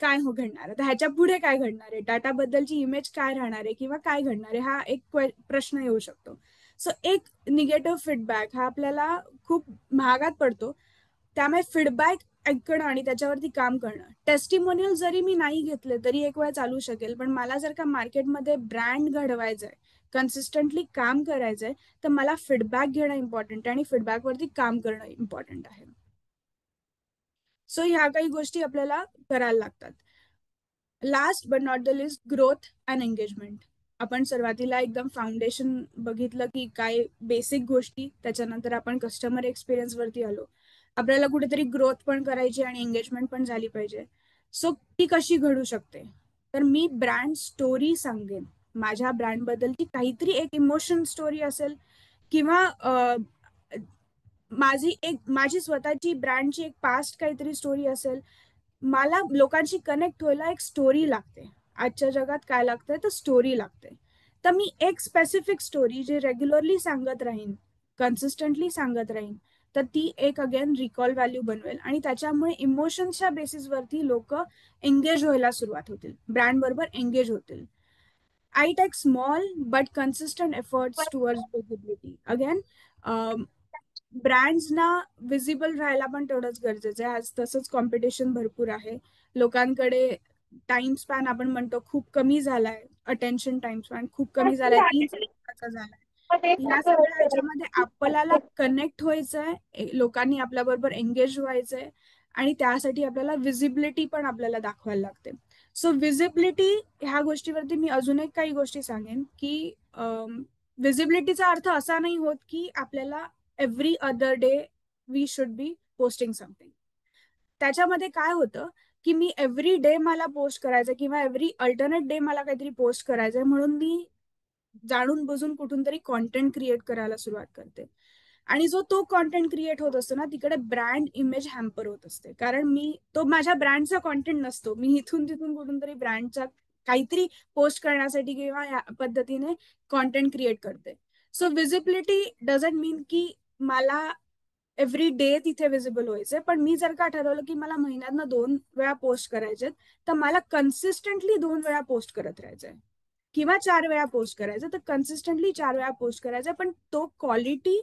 काय घडणार, आता ह्याच्या पुढे काय घडणार आहे, टाटा बद्दलची इमेज काय राहणार आहे किंवा काय घडणार आहे, हा एक प्रश्न येऊ शकतो. सो एक निगेटिव्ह फीडबॅक हा आपल्याला खूप महागात पडतो. त्यामुळे फीडबॅक ऐकणं आणि त्याच्यावरती काम करणं. टेस्टिमोनियल जरी मी नाही घेतले तरी एक वेळ चालू शकेल, पण मला जर का मार्केटमध्ये ब्रँड घडवायचंय, कन्सिस्टंटली काम करायचंय, तर मला फीडबॅक घेणं इम्पॉर्टंट आहे आणि फीडबॅकवरती काम करणं इम्पॉर्टंट आहे. सो ह्या काही गोष्टी आपल्याला करायला लागतात. Last but not the list, growth and engagement. आपण सुरुवातीला एकदम फाउंडेशन बघितलं की काय बेसिक गोष्टी, त्याच्यानंतर आपण कस्टमर एक्सपिरियन्स वरती आलो. आपल्याला कुठेतरी ग्रोथ पण करायची आणि एंगेजमेंट पण झाली पाहिजे. सो ती कशी घडू शकते, तर मी ब्रँड स्टोरी सांगेन. माझ्या ब्रँड बद्दलची काहीतरी एक इमोशन स्टोरी असेल किंवा माझी स्वतःची ब्रँडची एक पास्ट काहीतरी स्टोरी असेल. मला लोकांशी कनेक्ट व्हायला एक स्टोरी लागते. आजच्या जगात काय लागतंय, तर स्टोरी लागते. तर मी एक स्पेसिफिक स्टोरी जे रेग्युलरली सांगत राहीन, कन्सिस्टंटली सांगत राहीन, तर ती एक अगेन रिकॉल व्हॅल्यू बनवेल आणि त्याच्यामुळे इमोशन्सच्या बेसिसवरती लोक एंगेज व्हायला सुरुवात होतील, ब्रँड बरोबर एंगेज होतील. I take small but consistent efforts towards visibility. Again ब्रँड्सना विजिबल राहायला पण तेवढंच गरजेचं आहे. आज तसंच कॉम्पिटिशन भरपूर आहे. लोकांकडे टाइम स्पॅन आपण म्हणतो खूप कमी झालाय, अटेन्शन टाइम स्पॅन खूप कमी झालाय, 3 सेकंदाचा झालाय. या सगळ्या ह्याच्यामध्ये आपल्याला कनेक्ट व्हायचंय, लोकांनी आपल्या बरोबर एंगेज व्हायचंय आणि त्यासाठी आपल्याला विजिबिलिटी पण आपल्याला दाखवायला लागते. सो विजिबिलिटी ह्या गोष्टीवरती मी अजून एक काही गोष्टी सांगेन की विजिबिलिटीचा अर्थ असा नाही होत की आपल्याला every other day we should be posting something. त्याच्यामध्ये काय होतं की मी एव्हरी डे मला पोस्ट करायचं किंवा एव्हरी अल्टरनेट डे मला काहीतरी पोस्ट करायचंय म्हणून मी जाणून बुजून कुठून तरी कॉन्टेंट क्रिएट करायला सुरुवात करते. आणि जो तो कॉन्टेंट क्रिएट होत असतो ना, तिकडे ब्रँड इमेज हॅम्पर होत असते. कारण मी तो माझ्या ब्रँडचा कॉन्टेंट नसतो, मी इथून तिथून कुठून तरी ब्रँडचा काहीतरी पोस्ट करण्यासाठी किंवा या पद्धतीने कॉन्टेंट क्रिएट करते. सो विजिबिलिटी डझंट मीन की मला एव्हरी डे तिथे विजिबल व्हायचंय, पण मी जर का ठरवलं की मला महिन्यातनं 2 वेळा पोस्ट करायचे, तर मला कन्सिस्टंटली 2 वेळा पोस्ट करत राहायचंय किंवा 4 वेळा पोस्ट करायचं, तर कन्सिस्टंटली 4 वेळा पोस्ट करायचं. पण तो क्वालिटी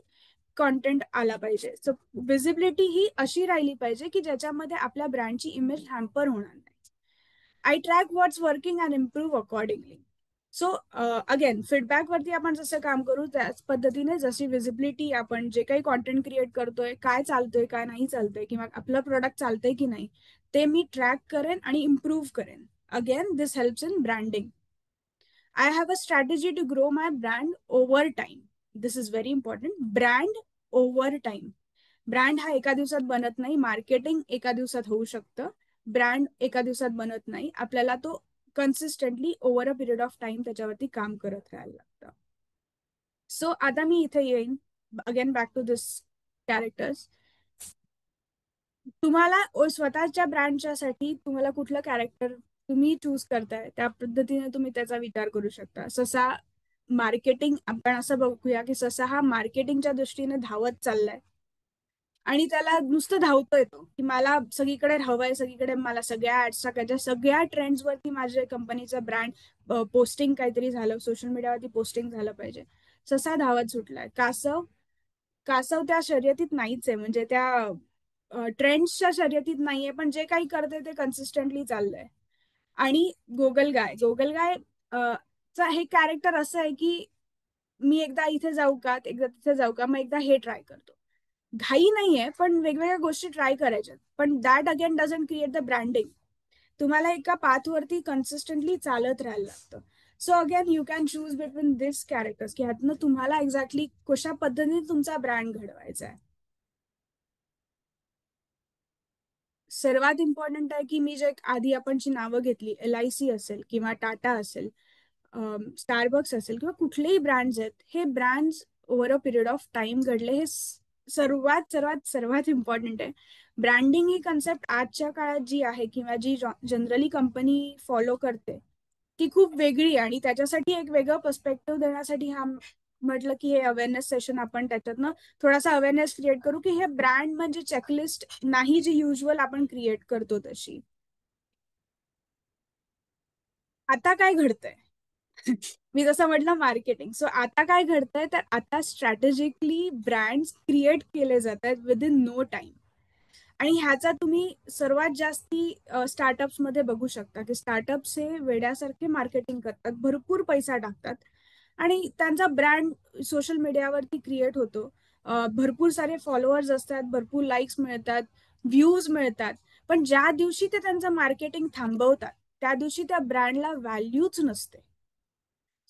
कॉन्टेंट आला पाहिजे. सो विजिबिलिटी ही अशी राहिली पाहिजे की ज्याच्यामध्ये आपल्या ब्रँडची इमेज हॅम्पर होणार नाही. I track what's working and improve accordingly. So again फीडबॅकवरती आपण जसं काम करू त्याच पद्धतीने जशी विजिबिलिटी आपण जे काही कॉन्टेंट क्रिएट करतोय, काय चालतोय काय नाही चालतंय किंवा आपलं प्रोडक्ट चालतंय की नाही ते मी ट्रॅक करेन आणि इम्प्रूव्ह करेन. Again this helps in branding. I have a strategy to grow my brand over time. This is very important. Brand over time. Brand हा एका दिवसात बनत नाही. मार्केटिंग एका दिवसात होऊ शकतं. ब्रँड एका दिवसात बनत नाही. आपल्याला तो consistently over a period of time त्याच्यावरती काम करत राहायला लागतं. सो आता मी इथे येईन again back to this characters. तुम्हाला स्वतःच्या ब्रँडच्या साठी तुम्हाला कुठलं कॅरेक्टर तुम्ही चूज करताय त्या पद्धतीने तुम्ही त्याचा विचार करू शकता. ससा मार्केटिंग आपण असं बघूया की ससा हा मार्केटिंगच्या दृष्टीने धावत चाललाय आणि त्याला नुसतं धावतोय तो की मला सगळीकडे हवंय, सगळीकडे मला सगळ्या ऍड्स टाकायच्या, सगळ्या ट्रेंड्स वरती माझ्या कंपनीचं ब्रँड पोस्टिंग काहीतरी झालं, सोशल मीडियावरती पोस्टिंग झालं पाहिजे. ससा धावत सुटलाय. कासव कासव त्या शर्यतीत नाहीच आहे, म्हणजे त्या ट्रेंड्सच्या शर्यतीत नाहीये, पण जे काही करते ते कन्सिस्टंटली चाललंय. आणि गोगलगाय गोगलगाय चा हे कॅरेक्टर असं आहे की मी एकदा इथे जाऊ का, एकदा तिथे जाऊ का, मग एकदा हे ट्राय करतो. घाई नाहीये पण वेगवेगळ्या गोष्टी ट्राय करायच्यात, पण that again doesn't create the branding. तुम्हाला एका पाथवरती कन्सिस्टंटली चालत राहायला लागतं. So again you can choose between this characters की ह्यातनं तुम्हाला एक्झॅक्टली कशा पद्धतीने तुमचा ब्रँड घडवायचा आहे. सर्वात इम्पॉर्टंट आहे की मी जे आधी आपण जी नावं घेतली, LIC असेल किंवा टाटा असेल, स्टारबक्स असेल किंवा कुठलेही ब्रँड्स आहेत, हे brands over a period of time घडले. हे सर्वात सर्वात सर्वात इम्पॉर्टंट आहे. ब्रँडिंग ही कन्सेप्ट आजच्या काळात जी आहे किंवा जी जनरली कंपनी फॉलो करते ती खूप वेगळी, आणि त्याच्यासाठी एक वेगळं पर्स्पेक्टिव्ह देण्यासाठी हा म्हटलं की हे अवेअरनेस सेशन आपण त्याच्यातनं थोडासा अवेअरनेस क्रिएट करू की हे ब्रँड म्हणजे चेकलिस्ट नाही जी युजल आपण क्रिएट करतो तशी. आता काय घडतंय मी जसं म्हटलं मार्केटिंग. सो आता काय घडतंय तर आता स्ट्रॅटेजिकली ब्रँड्स क्रिएट केले जात आहेत विदिन नो टाइम. आणि ह्याचा तुम्ही सर्वात जास्ती स्टार्टअप्स मध्ये बघू शकता की स्टार्टअप्स हे वेड्यासारखे मार्केटिंग करतात, भरपूर पैसा टाकतात आणि त्यांचा ब्रँड सोशल मीडियावरती क्रिएट होतो. भरपूर सारे फॉलोअर्स असतात, भरपूर लाईक्स मिळतात, व्ह्यूज मिळतात, पण ज्या दिवशी ते त्यांचं मार्केटिंग थांबवतात त्या दिवशी त्या ब्रँडला व्हॅल्यूच नसते.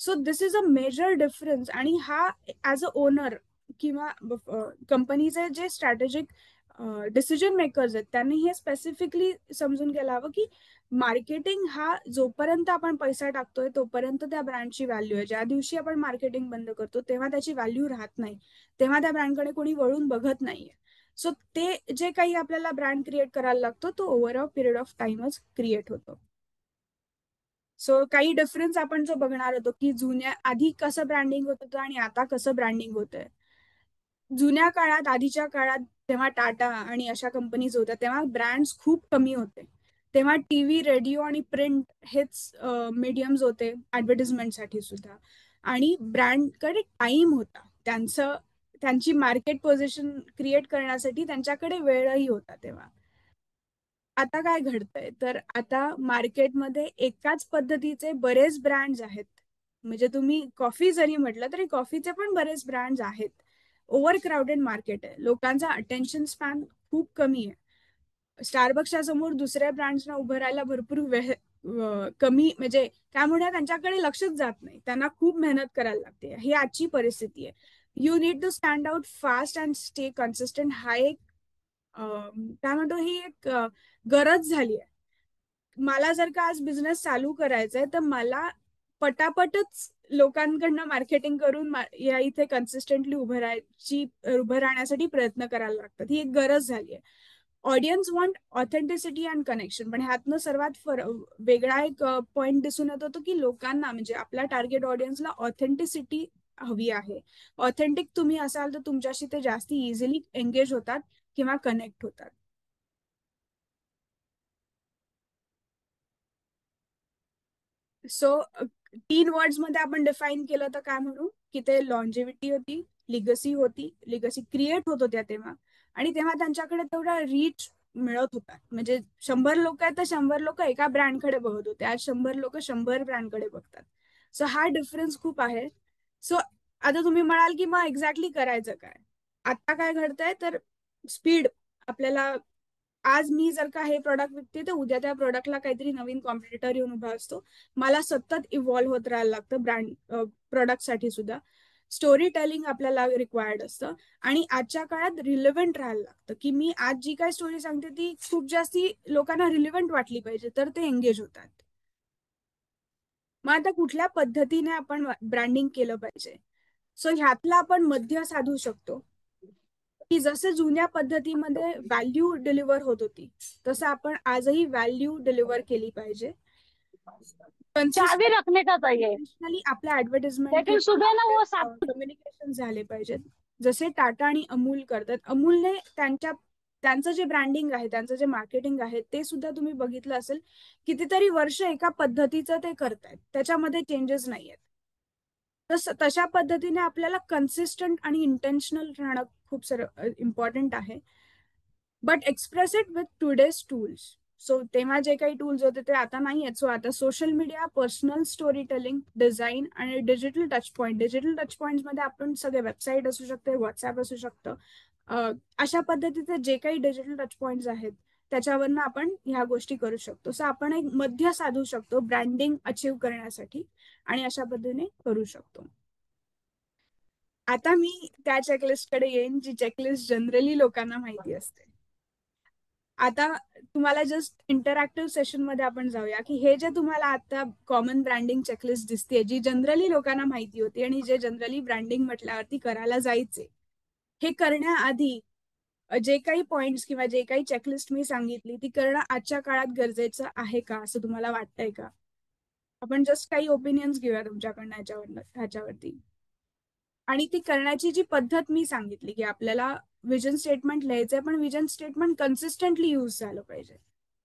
So this is a major difference. आणि हा ऍज अ ओनर किंवा कंपनीचे जे स्ट्रॅटेजिक डिसिजन मेकर्स आहेत त्यांनी हे स्पेसिफिकली समजून घ्यायला हवं की मार्केटिंग हा जोपर्यंत आपण पैसा टाकतोय तोपर्यंत त्या ब्रँडची व्हॅल्यू आहे. ज्या दिवशी आपण मार्केटिंग बंद करतो तेव्हा त्याची व्हॅल्यू राहत नाही, तेव्हा त्या ब्रँडकडे कोणी वळून बघत नाहीये. सो ते जे काही आपल्याला ब्रँड क्रिएट करायला लागतो तो ओव्हर अ पिरियड ऑफ टाइमच क्रिएट होतो. सो काही डिफरन्स आपण जो बघणार होतो की जुन्या आधी कसं ब्रँडिंग होत होतं आणि आता कसं ब्रँडिंग होतंय. जुन्या काळात, आधीच्या काळात तेव्हा टाटा आणि अशा कंपनीज होत्या तेव्हा ब्रँड्स खूप कमी होते. तेव्हा टीव्ही, रेडिओ आणि प्रिंट हेच मीडियम्स होते ऍडव्हर्टिजमेंटसाठी सुद्धा, आणि ब्रँडकडे टाइम होता, त्यांची मार्केट पोझिशन क्रिएट करण्यासाठी त्यांच्याकडे वेळही होता तेव्हा. आता काय घडतंय तर आता मार्केटमध्ये एकाच पद्धतीचे बरेच ब्रँड्स आहेत. म्हणजे तुम्ही कॉफी जरी म्हटलं तरी कॉफीचे पण बरेच ब्रँड्स आहेत. ओव्हर क्राऊडेड मार्केट आहे, लोकांचा अटेन्शन स्पॅन खूप कमी आहे. स्टारबक्सच्या समोर दुसऱ्या ब्रँड्सना उभं राहायला भरपूर वेळ कमी, म्हणजे त्यामुळे त्यांच्याकडे लक्षच जात नाही, त्यांना खूप मेहनत करायला लागते. ही आजची परिस्थिती आहे. You need to stand out fast and stay consistent. हा एक काय म्हणतो, ही एक गरज झाली आहे. मला जर का आज बिझनेस चालू करायचा आहे तर मला पटापटच लोकांकडनं मार्केटिंग करून या इथे कन्सिस्टंटली उभं राहण्यासाठी प्रयत्न करायला लागतात. ही एक गरज झाली आहे. Audience want authenticity and connection, पण ह्यातनं सर्वात वेगळा एक पॉइंट दिसून येत होतो की लोकांना, म्हणजे आपल्या टार्गेट ऑडियन्सला ऑथेंटिसिटी हवी आहे. ऑथेंटिक तुम्ही असाल तर तुमच्याशी ते जास्ती इझिली एंगेज होतात किंवा कनेक्ट होतात. सो 3 वर्ड्स मध्ये आपण डिफाईन केलं तर काय म्हणू की ते लॉन्जेव्हिटी होती, लिगसी होती, लिगसी क्रिएट होत होत्या तेव्हा, आणि तेव्हा त्यांच्याकडे तेवढा रीच मिळत होता. म्हणजे 100 लोक आहेत तर 100 लोक एका ब्रँडकडे बघत होते, आज 100 लोक 100 ब्रँडकडे बघतात. सो हा डिफरन्स खूप आहे. सो आता तुम्ही म्हणाल की मग एक्झॅक्टली करायचं काय. आता काय घडतंय तर स्पीड. आपल्याला आज मी जर का हे प्रोडक्ट विकते तर उद्या त्या प्रोडक्टला काहीतरी नवीन कॉम्पिटिटर येऊन उभा असतो. मला सतत इव्हॉल्व्ह होत राहायला लागतं ब्रँड प्रोडक्टसाठी सुद्धा. स्टोरी टेलिंग आपल्याला रिक्वायर्ड असतं, आणि आजच्या काळात रिलेव्हंट राहायला लागतं, की मी आज जी काय स्टोरी सांगते ती खूप जास्ती लोकांना रिलेव्हंट वाटली पाहिजे, तर ते एंगेज होतात. मग आता कुठल्या पद्धतीने आपण ब्रँडिंग केलं पाहिजे. सो ह्यातला आपण मध्य साधू शकतो, की जसे जुन्या पद्धतीमध्ये व्हॅल्यू डिलिव्हर होत होती तसं आपण आजही व्हॅल्यू डिलिव्हर केली पाहिजे. चाबी रखने का चाहिए कन्सिस्टंटली आपल्या ऍडव्हर्टाइजमेंट लेकिन सुबह ना वो साथ कम्युनिकेशन झाले पाहिजेत, जसे टाटा आणि अमूल करतात. अमूलने त्यांचं जे ब्रँडिंग आहे, त्यांचं जे मार्केटिंग आहे, ते सुद्धा तुम्ही बघितलं असेल, कितीतरी वर्ष एका पद्धतीचं ते करतायत, त्याच्यामध्ये चेंजेस नाहीयेत. तशा पद्धतीने आपल्याला कन्सिस्टंट आणि इंटेन्शनल राहणं खूप सारं इम्पॉर्टंट आहे. But express it with today's tools. So तेव्हा जे काही टूल्स होते ते आता नाही आहेत. सो आता social media, personal story telling, design आणि digital touch point. Digital touch पॉईंटमध्ये आपण सगळे वेबसाईट असू शकते, व्हॉट्सअप असू शकतं. अशा पद्धतीचे जे काही डिजिटल टच पॉईंट्स आहेत त्याच्यावरनं आपण ह्या गोष्टी करू शकतो. सो आपण एक मध्य साधू शकतो ब्रँडिंग अचीव्ह करण्यासाठी, आणि अशा पद्धतीने करू शकतो. आता मी त्या चेकलिस्टकडे येईन जी चेकलिस्ट जनरली लोकांना माहिती असते. आता तुम्हाला जस्ट इंटरॅक्टिव्ह सेशन मध्ये आपण जाऊया, की हे जे तुम्हाला आता कॉमन ब्रँडिंग चेकलिस्ट दिसते, जी जनरली लोकांना माहिती होती आणि जे जनरली ब्रँडिंग म्हटल्यावरती करायला जायचे, हे करण्याआधी जे काही पॉइंट्स किंवा जे काही चेकलिस्ट मी सांगितली ती करणं आजच्या काळात गरजेचं आहे का, असं तुम्हाला वाटतंय का? आपण जस्ट काही ओपिनियन्स घेऊया तुमच्याकडनं ह्याच्यावरती. आणि ती करण्याची जी पद्धत मी सांगितली, की आपल्याला विजन स्टेटमेंट लिहायचंय, पण विजन स्टेटमेंट कन्सिस्टंटली यूज झालं पाहिजे.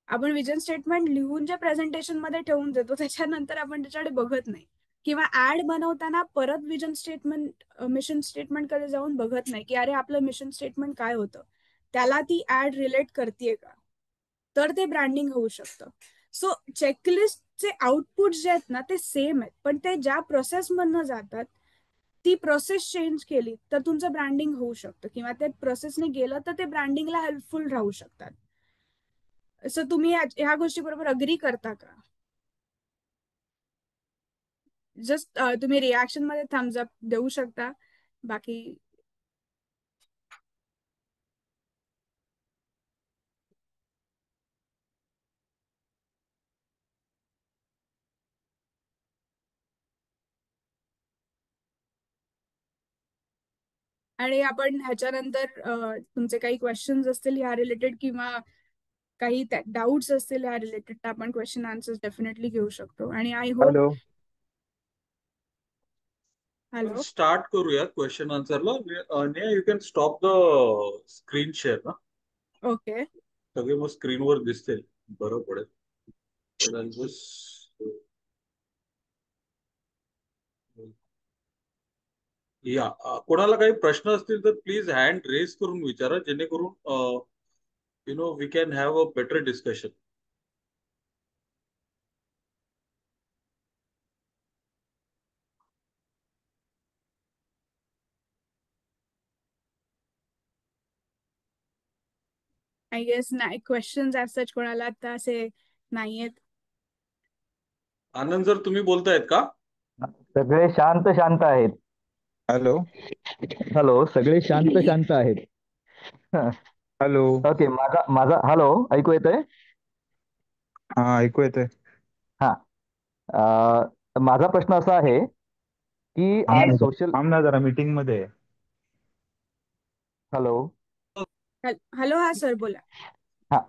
आपण विजन स्टेटमेंट लिहून जे प्रेझेंटेशन मध्ये ठेवून देतो त्याच्यानंतर आपण त्याच्याकडे बघत नाही, किंवा ऍड बनवताना परत विजन स्टेटमेंट, मिशन स्टेटमेंट कडे जाऊन बघत नाही, की अरे आपलं मिशन स्टेटमेंट काय होतं, त्याला ती ऍड रिलेट करतेय का, तर ते ब्रँडिंग होऊ शकतं. सो चेकलिस्टचे आउटपुट जे आहेत ना ते सेम आहेत, पण ते ज्या प्रोसेसमधनं जातात ती प्रोसेस चेंज केली तर तुमचं ब्रँडिंग होऊ शकतं, किंवा त्या प्रोसेसने गेलं तर ते ब्रँडिंगला हेल्पफुल राहू शकतात. सो तुम्ही ह्या गोष्टी बरोबर अग्री करता का? जस्ट तुम्ही रिॲक्शन मध्ये थम्स अप देऊ शकता. बाकी आणि आपण ह्याच्यानंतर तुमचे काही क्वेश्चन्स असतील ह्या रिलेटेड, किंवा काही डाऊट्स असतील ह्या रिलेटेड, तर आपण क्वेश्चन आन्सर्स डेफिनेटली घेऊ शकतो. आणि I hope. Hello. Hello. Start करूया क्वेश्चन आन्सरला. Neha, you can stop the screen share ना. ओके. सगळे मग स्क्रीनवर दिसतील, बरं पडेल. तर I'll just- या कोणाला काही प्रश्न असतील तर प्लीज हँड रेज करून विचारा, जेणेकरून we can have a better discussion. I guess नाही क्वेश्चन्स ऍज सच कोणाला आता असे नाहीयेत. आनंद, जर तुम्ही बोलतायत का? सगळे शांत शांत आहेत. हॅलो. हॅलो, सगळे शांत शांत आहेत. हॅलो. ओके, माझा माझा हॅलो ऐकू येतंय? हा, ऐकू येतंय. हा. माझा प्रश्न असा आहे की आज सोशल. थांब ना जरा, मीटिंग मध्ये आहे. हॅलो. हॅलो. हा सर बोला. हा.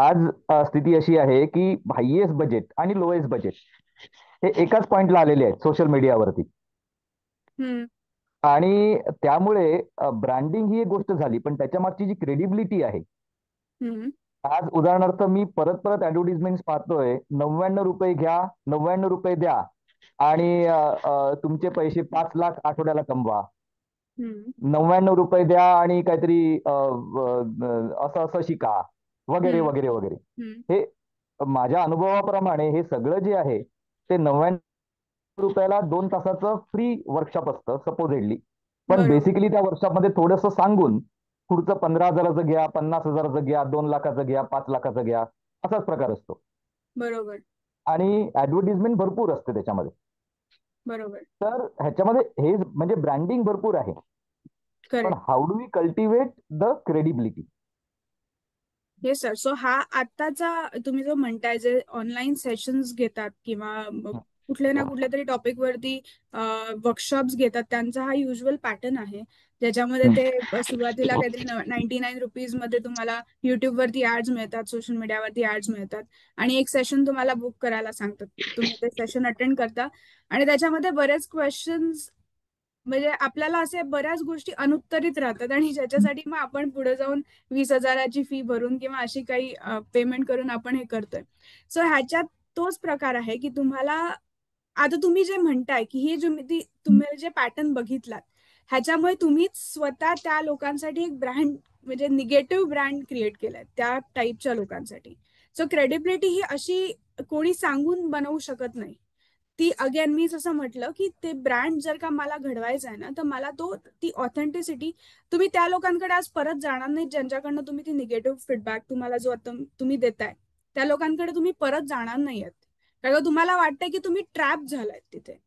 आज स्थिती अशी आहे की हायेस्ट बजेट आणि लोएस्ट बजेट हे एकाच पॉइंटला आलेले आहेत सोशल मीडियावरती. हम्म. आणि त्यामुळे ब्रँडिंग ही एक गोष्ट झाली, पण त्याच्या मागची जी क्रेडिबिलिटी आहे, हम्म. आज उदाहरणार्थ मी परत परत ऍडव्हर्टिजमेंट पाहतोय, 99 रुपये घ्या, 99 रुपये द्या, आणि तुमचे पैसे 5 लाख आठवड्याला कमवा. हम्म. 99 रुपये द्या आणि काहीतरी असं असं शिका वगैरे हम्म. वगैरे वगैरे. हम्म. हे माझ्या अनुभवाप्रमाणे हे सगळं जे आहे ते 99 रुपयाला 2 तासाचं फ्री वर्कशॉप असतं सपोजेडली. पण बरोबर. बेसिकली त्या वर्कशॉपमध्ये थोडंसं सांगून पुढचं 15,000चं घ्या, 50,000चं घ्या, 2 लाखाचं घ्या, 5 लाखाचं घ्या, असाच प्रकार असतो. बरोबर. आणि ऍडव्हर्टिजमेंट भरपूर असते त्याच्यामध्ये. बरोबर. तर ह्याच्यामध्ये हे म्हणजे ब्रँडिंग भरपूर आहे, पण correct. How do we cultivate the credibility. हे सर, सो हा आत्ताचा तुम्ही जो म्हणताय जे ऑनलाईन सेशन्स घेतात किंवा कुठल्या ना कुठल्या तरी टॉपिक वरती वर्कशॉप्स घेतात, त्यांचा हा युज्युअल पॅटर्न आहे, ज्याच्यामध्ये ते सुरुवातीला काहीतरी 99 रुपीज मध्ये तुम्हाला युट्यूब वरती ऍड्स मिळतात, सोशल मीडियावरती ऍड्स मिळतात, आणि एक सेशन तुम्हाला बुक करायला सांगतात. तुम्ही ते सेशन अटेंड करता आणि त्याच्यामध्ये बरेच क्वेश्चन्स म्हणजे आपल्याला असे बऱ्याच गोष्टी अनुत्तरित राहतात, आणि ज्याच्यासाठी मग आपण पुढे जाऊन 20,000ची फी भरून किंवा अशी काही पेमेंट करून आपण हे करतोय. सो ह्याच्यात तोच प्रकार आहे की तुम्हाला आता तुम्ही जे म्हणताय की हे तुम्ही जे पॅटर्न बघितलात, ह्याच्यामुळे तुम्हीच स्वतः त्या लोकांसाठी एक ब्रँड म्हणजे निगेटिव्ह ब्रँड क्रिएट केलाय त्या टाईपच्या लोकांसाठी. सो क्रेडिबिलिटी ही अशी कोणी सांगून बनवू शकत नाही. ती अगेन मी जसं म्हटलं की ते ब्रँड जर का मला घडवायचा आहे ना, तर मला ती ऑथेंटिसिटी तुम्ही त्या लोकांकडे आज परत जाणार नाही ज्यांच्याकडनं तुम्ही ती निगेटिव्ह फीडबॅक तुम्हाला जो आता तुम्ही देताय, त्या लोकांकडे तुम्ही परत जाणार नाही आहेत, कारण तुम्हाला वाटतंय की तुम्ही ट्रॅप झालाय तिथे.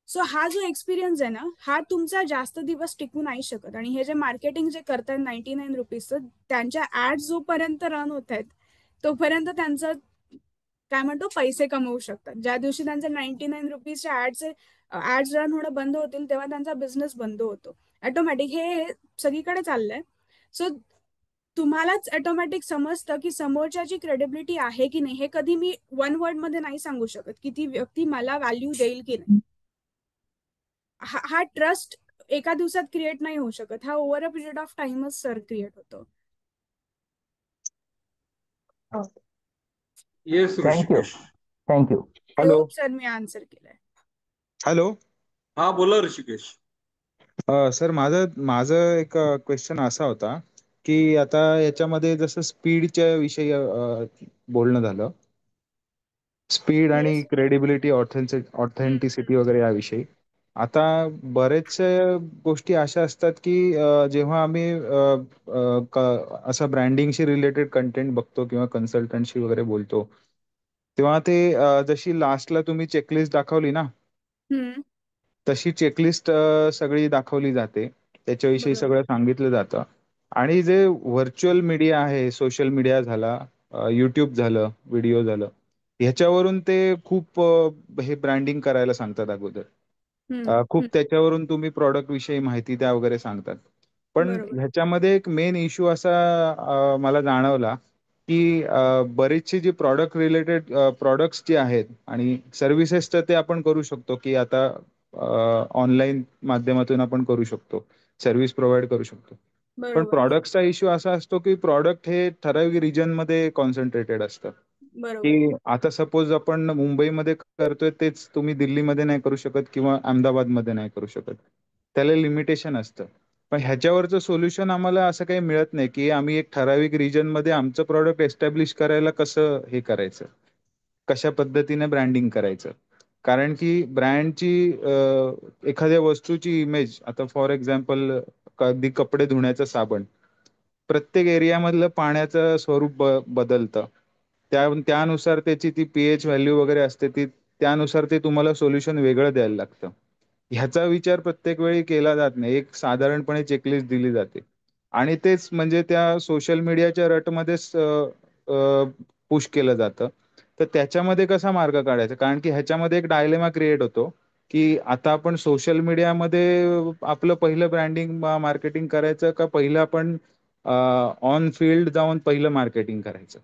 सो हा जो एक्सपिरियन्स आहे ना, हा तुमचा जास्त दिवस टिकू नाही शकत. आणि हे जे मार्केटिंग जे करतायत 99 रुपीजचं, त्यांच्या ऍड जोपर्यंत रन होत आहेत तोपर्यंत त्यांचं काय म्हणतो पैसे कमवू शकतात. ज्या दिवशी त्यांचे 99 रुपीजच्या ऍड्स रन होणं बंद होतील तेव्हा त्यांचा बिझनेस बंद होतो ऑटोमॅटिक. हे सगळीकडे चाललंय. सो तुम्हालाच ऑटोमॅटिक समजतं की समोरच्याची क्रेडिबिलिटी आहे की नाही. हे कधी मी वन वर्ड मध्ये नाही सांगू शकत की ती व्यक्ती मला व्हॅल्यू देईल की नाही. हा ट्रस्ट एका दिवसात क्रिएट नाही होऊ शकत, हा ओव्हर अ पिरियड ऑफ टाइमच सर क्रिएट होतो. Yes thank you. Rishikesh. Thank you. I hello hope sir me answer केलंय. हॅलो. हा बोला ऋषिकेश. सर माझं माझं एक क्वेश्चन असा होता की आता याच्यामध्ये जसं स्पीडच्या विषयी बोलणं झालं, स्पीड आणि येस. क्रेडिबिलिटी ऑथेंटिसिटी वगैरे याविषयी. आता बरेचसे गोष्टी अशा असतात की जेव्हा आम्ही असं ब्रँडिंगशी रिलेटेड कंटेंट बघतो किंवा कन्सल्टंटशी वगैरे बोलतो, तेव्हा ते जशी लास्टला तुम्ही चेकलिस्ट दाखवली ना, हम्म. तशी चेकलिस्ट सगळी दाखवली जाते, त्याच्याविषयी बरोबर. सगळं सांगितलं जातं. आणि जे व्हर्च्युअल मीडिया आहे, सोशल मीडिया झाला, यूट्यूब झालं, व्हिडिओ झालं, ह्याच्यावरून ते खूप हे ब्रँडिंग करायला सांगतात अगोदर. हम्म. खूप त्याच्यावरून तुम्ही प्रॉडक्ट विषयी माहिती त्या वगैरे सांगतात. पण बरोबर. ह्याच्यामध्ये एक मेन इश्यू असा मला जाणवला की बरेचसे जे प्रॉडक्ट रिलेटेड प्रॉडक्ट्स जे आहेत आणि सर्व्हिसेस, तर ते आपण करू शकतो की आता ऑनलाईन माध्यमातून आपण करू शकतो, सर्व्हिस प्रोव्हाइड करू शकतो. पण बरोबर. प्रॉडक्टचा इश्यू असा असतो की प्रॉडक्ट हे ठराविक रिजन मध्ये कॉन्सन्ट्रेटेड असतं. बरोबर. की आता सपोज आपण मुंबईमध्ये करतोय तेच तुम्ही दिल्लीमध्ये नाही करू शकत किंवा अहमदाबादमध्ये नाही करू शकत, त्याला लिमिटेशन असतं. पण ह्याच्यावरचं सोल्युशन आम्हाला असं काही मिळत नाही की आम्ही एक ठराविक रिजन मध्ये आमचं प्रॉडक्ट एस्टॅब्लिश करायला कसं हे करायचं, कशा पद्धतीने ब्रँडिंग करायचं. कारण की ब्रँडची एखाद्या वस्तूची इमेज, आता फॉर एक्झाम्पल अगदी कपडे धुण्याचं साबण, प्रत्येक एरियामधलं पाण्याचं स्वरूप बदलतं. त्यानुसार त्याची ती पीएच व्हॅल्यू वगैरे असते, ती त्यानुसार ते तुम्हाला सोल्युशन वेगळं द्यायला लागतं. ह्याचा विचार प्रत्येक वेळी केला जात नाही. एक साधारणपणे चेकलिस्ट दिली जाते आणि तेच म्हणजे त्या सोशल मीडियाच्या रटमध्येच पुश केलं जातं. तर त्याच्यामध्ये कसा मार्ग काढायचा, कारण की ह्याच्यामध्ये एक डायलेमा क्रिएट होतो की आता आपण सोशल मीडियामध्ये आपलं पहिलं ब्रँडिंग मार्केटिंग करायचं का पहिलं आपण ऑन फील्ड जाऊन पहिलं मार्केटिंग करायचं.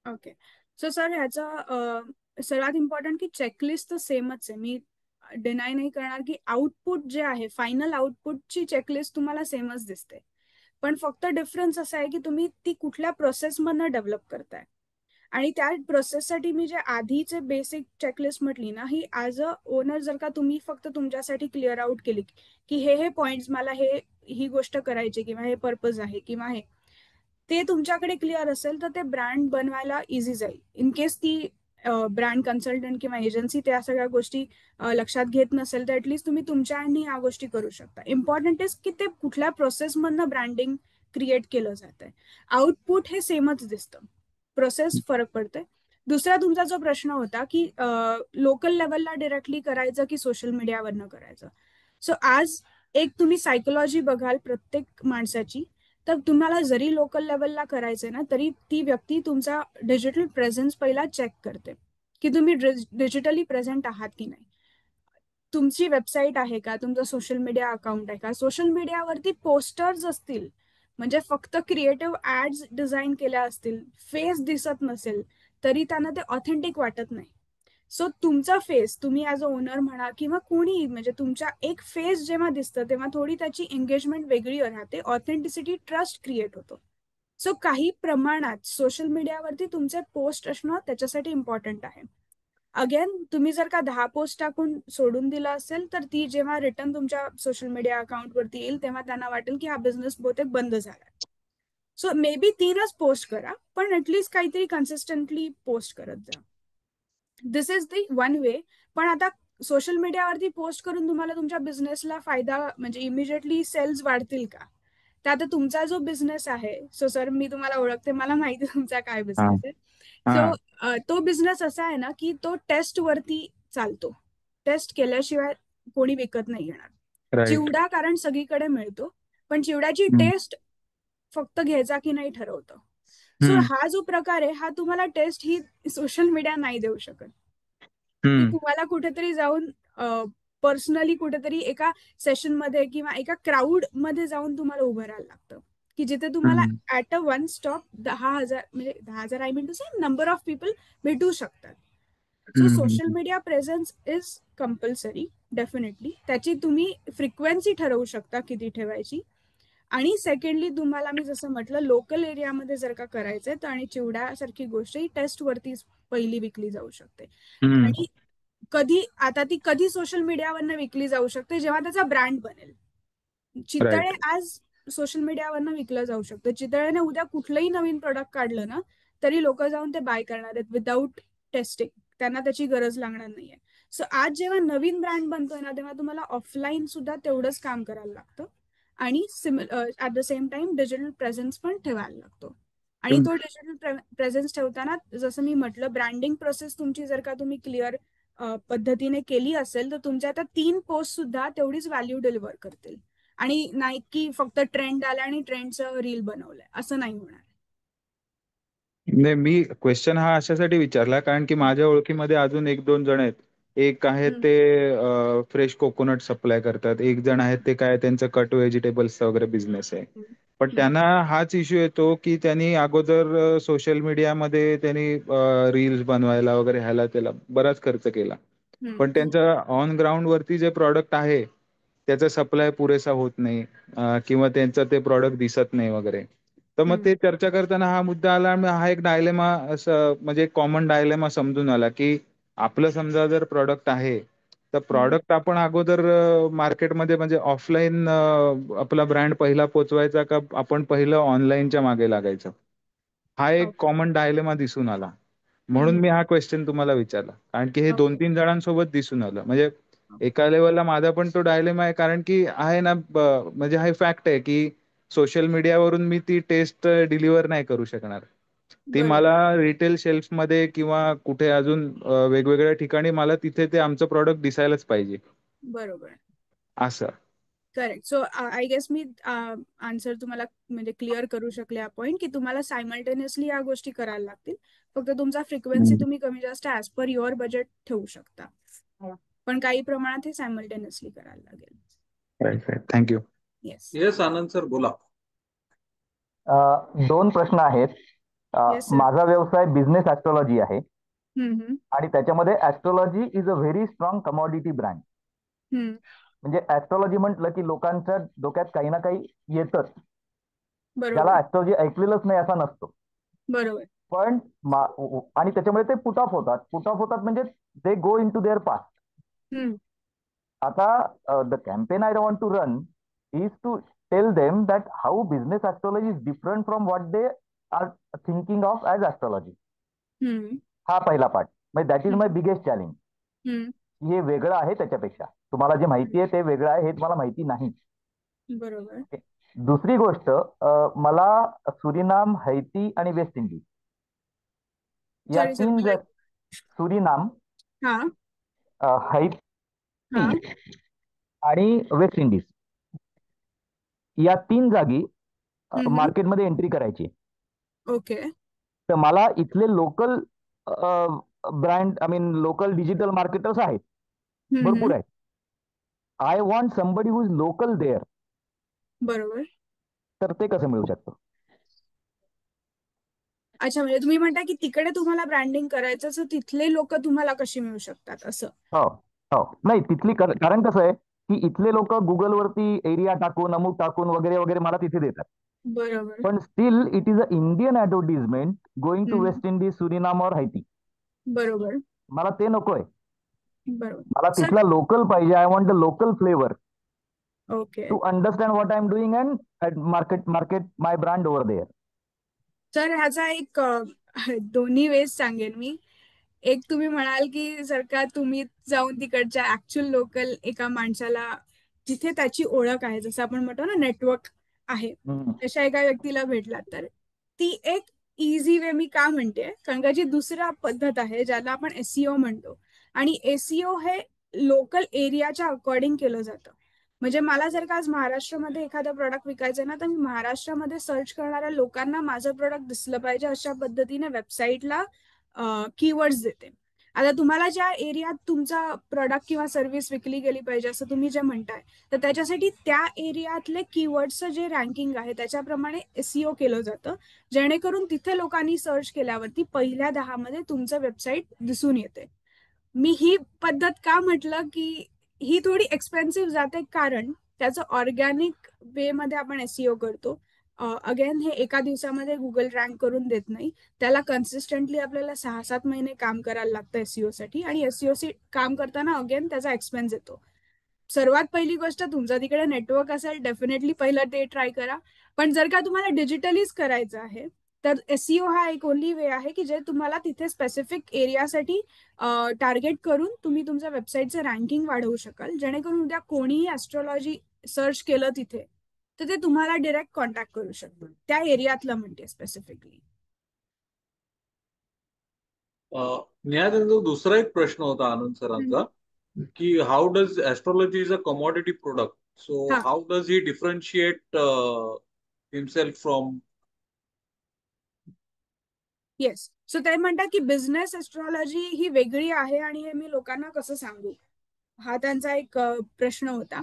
ओके. सो सर ह्याचा सर्वात इम्पॉर्टंट की चेकलिस्ट तर सेमच आहे. मी डिनाय नाही करणार की आउटपुट जे आहे, फायनल आउटपुटची चेकलिस्ट तुम्हाला सेमच दिसते, पण फक्त डिफरन्स असा आहे की तुम्ही ती कुठल्या प्रोसेसमधनं डेव्हलप करताय. आणि त्या प्रोसेससाठी मी जे आधीचे बेसिक चेकलिस्ट म्हटली ना, ही ॲज अ ओनर जर का तुम्ही फक्त तुमच्यासाठी क्लिअर आउट केली की हे पॉइंट्स मला ही गोष्ट करायची किंवा हे पर्पज आहे किंवा हे ते तुमच्याकडे क्लिअर असेल तर ते ब्रँड बनवायला इझी जाईल. इन केस ती ब्रँड कन्सल्टंट किंवा एजन्सी त्या सगळ्या गोष्टी लक्षात घेत नसेल तर ऍटलीस्ट तुम्ही तुमच्या आणि ह्या गोष्टी करू शकता. इम्पॉर्टंट इज की ते कुठल्या प्रोसेसमधनं ब्रँडिंग क्रिएट केलं जात आहे. आउटपुट हे सेमच दिसतं, प्रोसेस फरक पडते. दुसरा तुमचा जो प्रश्न होता की लोकल लेवलला डिरेक्टली करायचं की सोशल मीडियावरनं करायचं. सो आज एक तुम्ही सायकोलॉजी बघाल प्रत्येक माणसाची, तर तुम्हाला जरी लोकल लेवलला करायचंय ना तरी ती व्यक्ती तुमचा डिजिटल प्रेझेन्स पहिला चेक करते की तुम्ही डिजिटली प्रेझेंट आहात की नाही. तुमची वेबसाईट आहे का, तुमचं सोशल मीडिया अकाउंट आहे का, सोशल मीडियावरती पोस्टर्स असतील म्हणजे फक्त क्रिएटिव्ह ऍड्स डिझाईन केल्या असतील, फेस दिसत नसेल तरी त्यांना ते ऑथेंटिक वाटत नाही. सो तुमचा फेस तुम्ही ऍज अ ओनर म्हणा किंवा कोणी म्हणजे तुमच्या एक फेस जेव्हा दिसतं तेव्हा थोडी त्याची एंगेजमेंट वेगळी राहते, ऑथेंटिसिटी, ट्रस्ट क्रिएट होतो. सो काही प्रमाणात सोशल मीडियावरती तुमचे पोस्ट असणं त्याच्यासाठी इम्पॉर्टंट आहे. अगेन तुम्ही जर का 10 पोस्ट टाकून सोडून दिलं असेल तर ती जेव्हा रिटर्न तुमच्या सोशल मीडिया अकाउंटवरती येईल तेव्हा त्यांना वाटेल की हा बिझनेस बहुतेक बंद झाला. सो मे बी 3च पोस्ट करा पण ऍटलीस्ट काहीतरी कन्सिस्टंटली पोस्ट करत जा. दिस इज दी वन वे. पण आता सोशल मीडियावरती पोस्ट करून तुम्हाला तुमच्या बिझनेसला फायदा म्हणजे इमिजिएटली सेल्स वाढतील का? तर आता तुमचा जो बिझनेस आहे, सो सर मी तुम्हाला ओळखते, मला माहिती तुमचा काय बिझनेस आहे. सो तो बिझनेस असा आहे ना की तो टेस्ट वरती चालतो. टेस्ट केल्याशिवाय कोणी विकत नाही घेणार. चिवडा कारण सगळीकडे मिळतो पण चिवड्याची टेस्ट फक्त घ्यायचा की नाही ठरवतं. सो हा जो प्रकार आहे हा तुम्हाला टेस्ट ही सोशल मीडिया नाही देऊ शकत. ती तुम्हाला कुठेतरी जाऊन पर्सनली कुठेतरी एका सेशन मध्ये किंवा एका क्राऊड मध्ये जाऊन तुम्हाला उभं राहायला लागतं की जिथे तुम्हाला ऍट अ वन स्टॉप 10,000 म्हणजे 10,000 I mean to say number of people भेटू शकतात. So social media presence is compulsory definitely. त्याची तुम्ही फ्रिक्वेन्सी ठरवू शकता किती ठेवायची. आणि सेकंडली तुम्हाला मी जसं म्हटलं लोकल एरियामध्ये जर का करायचंय तर आणि चिवड्यासारखी गोष्ट ही टेस्ट वरती पहिली विकली जाऊ शकते. आणि ती कधी सोशल मीडियावरनं विकली जाऊ शकते जेव्हा त्याचा ब्रँड बनेल. चितळे आज सोशल मीडियावरनं विकलं जाऊ शकतं. चितळेने उद्या कुठलंही नवीन प्रोडक्ट काढलं ना तरी लोक जाऊन ते बाय करणार आहेत विदाऊट टेस्टिंग. त्यांना त्याची गरज लागणार नाहीये. सो आज जेव्हा नवीन ब्रँड बनतोय ना तेव्हा तुम्हाला ऑफलाईन सुद्धा तेवढंच काम करायला लागतं आणि at the same time digital presence पण ठेवायला लागतो. आणि तो डिजिटल प्रेझेन्स ठेवताना जसं मी म्हटलं ब्रँडिंग प्रोसेस तुमची जर का तुम्ही क्लिअर पद्धतीने केली असेल तर तुमच्या आता 3 पोस्ट सुद्धा तेवढीच व्हॅल्यू डिलिव्हर करतील. आणि नाही की फक्त ट्रेंड आला आणि ट्रेंडचं रील बनवलंय असं नाही होणार. नाही, मी क्वेश्चन हा अशासाठी विचारला कारण की माझ्या ओळखीमध्ये अजून 1-2 जण आहेत. एक आहे ते फ्रेश कोकोनट सप्लाय करतात, एक जण आहेत ते काय त्यांचं कट व्हेजिटेबल्सचा वगैरे बिझनेस आहे. पण त्यांना हाच इश्यू येतो की त्यांनी अगोदर सोशल मीडियामध्ये त्यांनी रील्स बनवायला वगैरे ह्याला त्याला बराच खर्च केला. पण त्यांचं ऑन ग्राउंड वरती जे प्रॉडक्ट आहे त्याचा सप्लाय पुरेसा होत नाही किंवा त्यांचं ते प्रॉडक्ट दिसत नाही वगैरे. तर मग ते चर्चा करताना हा मुद्दा आला आणि हा एक डायलेमा असं म्हणजे कॉमन डायलेमा समजून आला की आपलं समजा जर प्रॉडक्ट आहे तर प्रॉडक्ट आपण अगोदर मार्केटमध्ये म्हणजे ऑफलाईन आपला ब्रँड पहिला पोचवायचा का आपण पहिलं ऑनलाईनच्या मागे लागायचं. हा एक कॉमन डायलेमा दिसून आला म्हणून मी हा क्वेश्चन तुम्हाला विचारला कारण की हे 2-3 जणांसोबत दिसून आलं. म्हणजे एका लेवलला माझा पण तो डायलेमा आहे कारण की आहे ना म्हणजे हा फॅक्ट आहे की सोशल मीडियावरून मी ती टेस्ट डिलिव्हर नाही करू शकणार. ती मला रिटेल शेल्फ मध्ये किंवा कुठे अजून वेगवेगळ्या ठिकाणी मला तिथे ते आमचं प्रॉडक्ट दिसायलाच पाहिजे. बरोबर असं. करेक्ट. सो आय गेस मी आन्सर तुम्हाला म्हणजे क्लिअर करू शकले हा पॉईंट की तुम्हाला सायमल्टेनियसली या गोष्टी करायला लागतील. फक्त तुमचा फ्रिक्वेन्सी तुम्ही कमी जास्त ऍज पर युअर बजेट ठेवू शकता पण काही प्रमाणात हे सायमल्टेनियसली करायला लागेल. थँक्यू. येस आनंद सर बोला. 2 प्रश्न आहेत. माझा व्यवसाय बिझनेस ऍस्ट्रॉलॉजी आहे आणि त्याच्यामध्ये astrology is a very strong commodity brand. म्हणजे ऍस्ट्रॉलॉजी म्हटलं की लोकांच्या डोक्यात काही ना काही येतच. ज्याला ऍस्ट्रॉलॉजी ऐकलेलंच नाही असा नसतो. बरोबर. पण आणि त्याच्यामुळे ते पुट ऑफ होतात म्हणजे they go into their past. आता the campaign I want to run is to tell them that how business astrology is different from what they are thinking of as astrology. हा पहिला part, म्हणजे that is my biggest challenge. हे वेगळं आहे त्याच्यापेक्षा, तुम्हाला जे माहिती आहे ते वेगळं आहे, हे तुम्हाला माहिती नाही. बरोबर. दुसरी गोष्ट, मला सुरिनाम, हैती आणि वेस्ट इंडिज या सॉरी सर, तीन मला सुरिनाम, हा हैती आणि वेस्ट इंडिज या 3 जागी मार्केटमध्ये एंट्री करायची. ओके. तर मला इथले local brand, I mean local digital marketers आहेत, भरपूर आहेत. I want somebody who is local there. बरोबर. तर ते कसं मिळू शकतं? अच्छा, म्हणजे तुम्ही म्हणता की तिकडे तुम्हाला ब्रँडिंग करायचं, तर तिथले लोक तुम्हाला कशी मिळू शकतात असं? हो हो, नाही तिथली, कारण कसं आहे की इथले लोक गुगलवरती एरिया टाकून, अमुक टाकून वगैरे वगैरे मला तिथे देतात. बरोबर. पण still it is a Indian advertisement going to West Indies, Suriname और हैती. बरोबर. मला ते नकोय. बरोबर. मला तिथला लोकल पाहिजे. I want the local flavour okay. To understand what I am doing and market my brand over there. Sir, ह्याचा एक दोन्ही वेज सांगेन मी. एक, तुम्ही म्हणाल की जर का तुम्ही जाऊन तिकडच्या ऍक्च्युअल लोकल एका माणसाला, जिथे त्याची ओळख आहे, जसं आपण म्हणतो ना नेटवर्क आहे, तशा एका व्यक्तीला भेटला, तर ती एक इझी वे मी का म्हणते, कारण का जी दुसरा पद्धत आहे ज्याला आपण एसईओ म्हणतो, आणि एसईओ हे लोकल एरियाच्या अकॉर्डिंग केलं जातं. म्हणजे मला जर का आज महाराष्ट्रामध्ये एखादं प्रोडक्ट विकायचं ना, तर मी महाराष्ट्रामध्ये सर्च करणाऱ्या लोकांना माझं प्रोडक्ट दिसलं पाहिजे अशा पद्धतीने वेबसाईटला कीवर्ड्स देते. आता तुम्हाला ज्या एरियात तुमचा प्रोडक्ट किंवा सर्व्हिस विकली गेली पाहिजे असं तुम्ही जे म्हणताय, तर त्याच्यासाठी त्या एरियातले कीवर्ड्सचं जे रँकिंग आहे त्याच्याप्रमाणे एसईओ केलं जातं, जेणेकरून तिथे लोकांनी सर्च केल्यावरती पहिल्या 10 मध्ये तुमचं वेबसाईट दिसून येते. मी ही पद्धत का म्हटलं की ही थोडी एक्सपेन्सिव्ह जाते, कारण त्याचं ऑर्गॅनिक वे मध्ये आपण एसईओ करतो. अगेन, हे एका दिवसामध्ये गुगल रँक करून देत नाही. त्याला कन्सिस्टंटली आपल्याला 6-7 महिने काम करायला लागतं एसईओ साठी, आणि एसईओ काम करताना अगेन त्याचा एक्सपेन्स येतो. सर्वात पहिली गोष्ट, तुमचा तिकडे नेटवर्क असेल, डेफिनेटली पहिलं ते ट्राय करा. पण जर का तुम्हाला डिजिटलीच करायचं आहे, तर एसईओ हा एक ओनली वे आहे की जे तुम्हाला तिथे स्पेसिफिक एरियासाठी टार्गेट करून तुम्ही तुमच्या वेबसाईटचं रँकिंग वाढवू शकाल, जेणेकरून उद्या कोणीही ऍस्ट्रॉलॉजी सर्च केलं तिथे, तर ते तुम्हाला डिरेक्ट कॉन्टॅक्ट करू शकतात, त्या एरियातलं म्हणते स्पेसिफिकली. नेहा, दुसरा एक प्रश्न होता आनंद सरांचा, की how does astrology is a commodity product, so how does he differentiate himself from? Yes, so ते म्हणतात की बिझनेस ऍस्ट्रॉलॉजी ही वेगळी आहे, आणि हे मी लोकांना कसं सांगू, हा त्यांचा एक प्रश्न होता.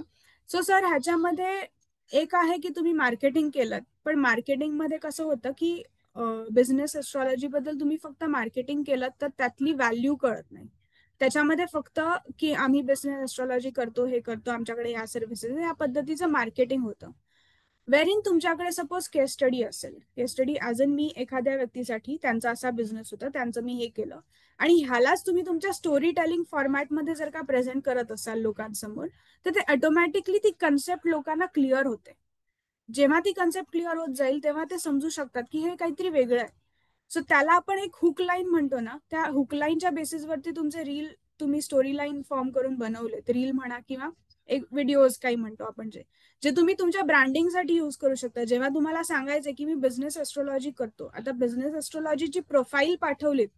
सो सर, ह्याच्यामध्ये एक आहे की तुम्ही मार्केटिंग केलं, पण मार्केटिंग मध्ये कसं होतं की बिझनेस ऍस्ट्रॉलॉजी बद्दल तुम्ही फक्त मार्केटिंग केलं तर त्यातली व्हॅल्यू कळत नाही. त्याच्यामध्ये फक्त की आम्ही बिझनेस ऍस्ट्रॉलॉजी करतो, हे करतो, आमच्याकडे ह्या सर्व्हिसेस, या पद्धतीचं मार्केटिंग होतं. वेरिन तुमच्याकडे सपोज केस स्टडी असेल, केस स्टडी ॲज अन मी एखाद्या व्यक्तीसाठी, त्यांचा असा बिझनेस होता, त्यांचं मी हे केलं, आणि ह्यालाच तुम्ही तुमच्या स्टोरी टेलिंग फॉर्मॅटमध्ये जर का प्रेझेंट करत असाल लोकांसमोर, तर ते ऑटोमॅटिकली ती कन्सेप्ट लोकांना क्लिअर होते. जेव्हा ती कन्सेप्ट क्लिअर होत जाईल तेव्हा ते समजू शकतात की हे काहीतरी वेगळं आहे. सो त्याला आपण एक हुक लाईन म्हणतो ना, त्या हुक लाईनच्या बेसिसवरती तुमचे रील, तुम्ही स्टोरी लाईन फॉर्म करून बनवलेत, रील म्हणा किंवा एक व्हिडिओज काही म्हणतो आपण, जे तुम्ही तुमच्या ब्रँडिंगसाठी यूज करू शकता. जेव्हा तुम्हाला सांगायचं की मी बिझनेस ऍस्ट्रॉलॉजी करतो, आता बिझनेस ऍस्ट्रॉलॉजीची प्रोफाईल पाठवलीत,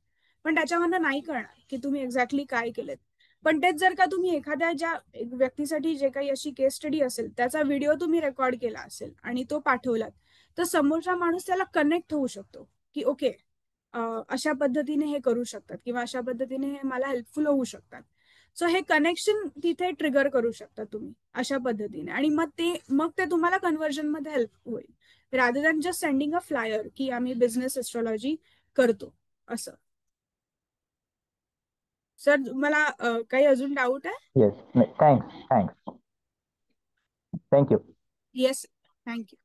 पण त्याच्यामधनं नाही कळणार की तुम्ही एक्झॅक्टली काय केलेत. पण तेच जर का तुम्ही एखाद्या ज्या व्यक्तीसाठी जे काही अशी केस स्टडी असेल त्याचा व्हिडिओ तुम्ही रेकॉर्ड केला असेल आणि तो पाठवलात, तर समोरचा माणूस त्याला कनेक्ट होऊ शकतो की ओके, अशा पद्धतीने हे करू शकतात किंवा अशा पद्धतीने हे मला हेल्पफुल होऊ शकतात. सो हे कनेक्शन तिथे ट्रिगर करू शकता तुम्ही अशा पद्धतीने, आणि मग ते तुम्हाला कन्व्हर्जन मध्ये हेल्प होईल, rather than just sending a flyer की आम्ही बिझनेस ऍस्ट्रॉलॉजी करतो असं. सर, मला काही अजून डाऊट आहे? Yes, thanks. Thank you. Yes, thank you.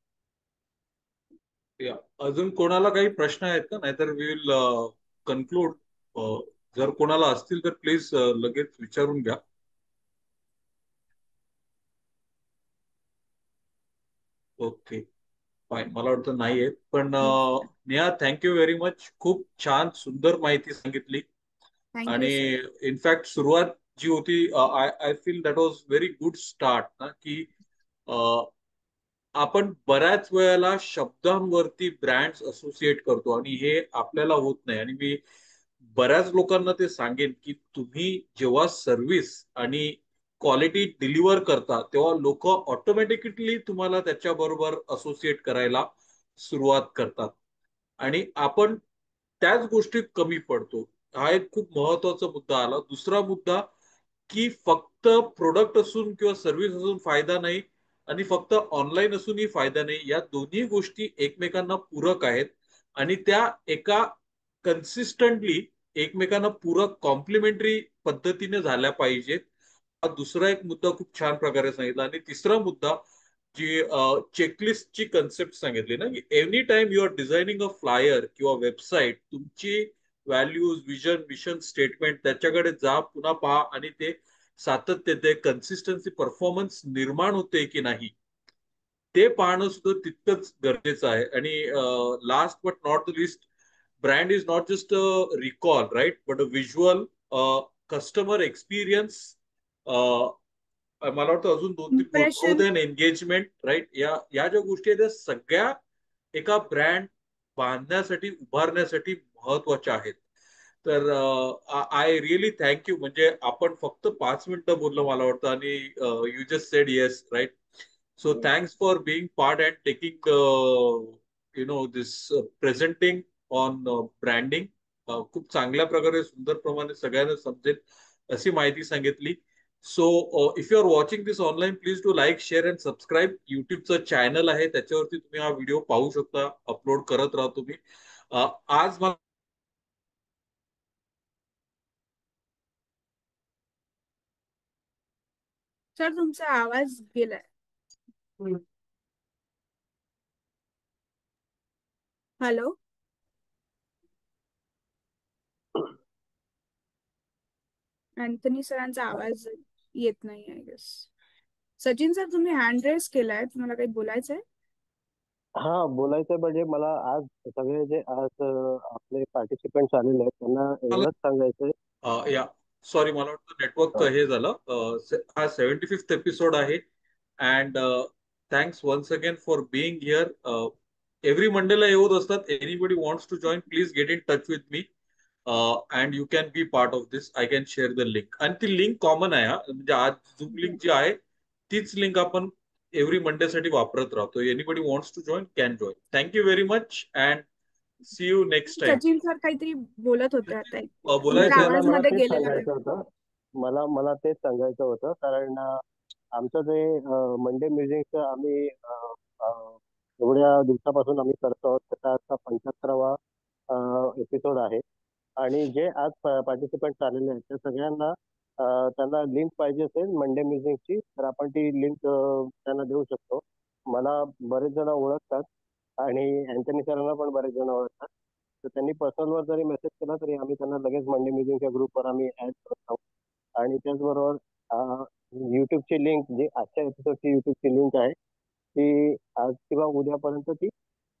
अजून कोणाला काही प्रश्न आहेत का? नाहीतर वी विल कन्क्लूड. जर कोणाला असतील तर प्लीज लगेच विचारून घ्या. ओके फाईन, मला वाटतं नाही आहेत. पण नेहा, थँक्यू व्हेरी मच. खूप छान सुंदर माहिती सांगितली. थँक्यू आणि सर. इनफॅक्ट सुरुवात जी होती, I feel that was very good start ना, की आपण बऱ्याच वेळेला शब्दांवरती ब्रँड्स असोसिएट करतो आणि हे आपल्याला होत नाही. आणि मी बऱ्याच लोकांना ते सांगेन की तुम्ही जेव्हा सर्व्हिस आणि क्वालिटी डिलिव्हर करता तेव्हा लोक ऑटोमॅटिकली तुम्हाला त्याच्याबरोबर असोसिएट करायला सुरुवात करतात आणि आपण त्याच गोष्टीत कमी पडतो. हा एक खूप महत्वाचा मुद्दा आला. दुसरा मुद्दा की फक्त प्रोडक्ट असून किंवा सर्व्हिस असून फायदा नाही आणि फक्त ऑनलाईन असूनही फायदा नाही. या दोन्ही गोष्टी एकमेकांना पूरक आहेत आणि त्या एका कन्सिस्टंटली एकमेकांना पूरक कॉम्प्लिमेंटरी पद्धतीने झाल्या पाहिजेत. हा दुसरा एक मुद्दा खूप छान प्रकारे सांगितला. आणि तिसरा मुद्दा जी चेकलिस्टची कन्सेप्ट सांगितली ना, की any time you are designing a flyer किंवा वेबसाईट, तुमची व्हॅल्यूज, विजन, मिशन स्टेटमेंट त्याच्याकडे जा, पुन्हा पहा आणि ते सातत्य, कन्सिस्टन्सी, परफॉर्मन्स निर्माण होते की नाही ते पाहणं सुद्धा तितकंच गरजेचं आहे. आणि last but not the list, brand is not just a recall, right, but a visual customer experience. मला वाटतं अजून 2-3 growth impression. And engagement, right. या या ज्या गोष्टी आहेत त्या सगळ्या एका ब्रँड बांधण्यासाठी, उभारण्यासाठी महत्वाच्या आहेत. तर आय रिअली थँक्यू. म्हणजे आपण फक्त 5 मिनिटं बोललो मला वाटतं आणि you just said yes, right. So thanks for being part and taking this presenting on branding. खूप चांगल्या प्रकारे, सुंदर प्रमाणे सगळ्यांना समजेल अशी माहिती सांगितली. So if you are watching this online, please do like, share and subscribe. युट्यूबचं चॅनल आहे त्याच्यावरती तुम्ही हा व्हिडिओ पाहू शकता. अपलोड करत राहा तुम्ही. आज मला सर तुमचा आवाज गेलाय. हॅलो. अँथनी सरांचा आवाज येत नाही आय गेस. सचिन सर, तुम्ही हँड रेस केलाय, तुम्हाला काही बोलायचंय? हा, बोलायचं म्हणजे मला आज सगळे जे आज आपले पार्टिसिपेंट्स आलेले आहेत त्यांना एवढंच सांगायचंय. या सॉरी, मला वाटतं नेटवर्क हे झालं. हा 75th एपिसोड आहे. And thanks once again for being here. Every मंडेला येऊन असतात. Anybody wants to join, please get in touch with me and you can be part of this. I can share the link. आणि ती link common आहे. म्हणजे आज zoom link जी आहे तीच लिंक आपण एव्हरी मंडे साठी वापरत राहतो. Anybody wants to join can join. Thank you very much and see you next time. Sachin sir काहीतरी बोलत होते आता. तुमच्या बोलायचं मला आवाज मला मध्ये तेच गेलेला. सांगायचं होतं. मला तेच सांगायचं होतं कारण आमचं जे मंडे म्युझिकचं आम्ही एवढ्या दिवसापासून आम्ही करतो आहोत, त्याचा आजचा 75वा एपिसोड आहे. आणि जे आज पार्टिसिपेंट आलेले आहेत त्या सगळ्यांना त्यांना लिंक पाहिजे असेल मंडे म्युझिकची, तर आपण ती लिंक त्यांना देऊ शकतो. मला बरेच जण ओळखतात आणि अँथनी सरांना पण बरेच जण ओळखतात. तर त्यांनी पर्सनलवर जरी मेसेज केला तरी आम्ही त्यांना लगेच मंडे म्युझिकच्या ग्रुपवर आम्ही ऍड करत आहोत. आणि त्याचबरोबर युट्यूबची लिंक, जी आजच्या एपिसोडची युट्यूबची लिंक आहे, ती आज किंवा उद्यापर्यंत ती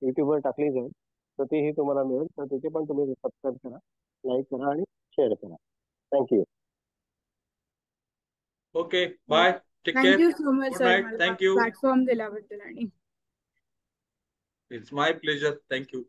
युट्यूबवर टाकली जाईल. तर तीही तुम्हाला मिळेल. तर तिथे पण तुम्ही सबस्क्राईब करा, लाईक करा आणि शेअर करा. Thank you. Okay, bye. Take care. Thank you so much good sir, night. मला थँक्यू. प्लॅटफॉर्म दिल्याबद्दल. आणि इट्स माय प्लेजर. थँक्यू.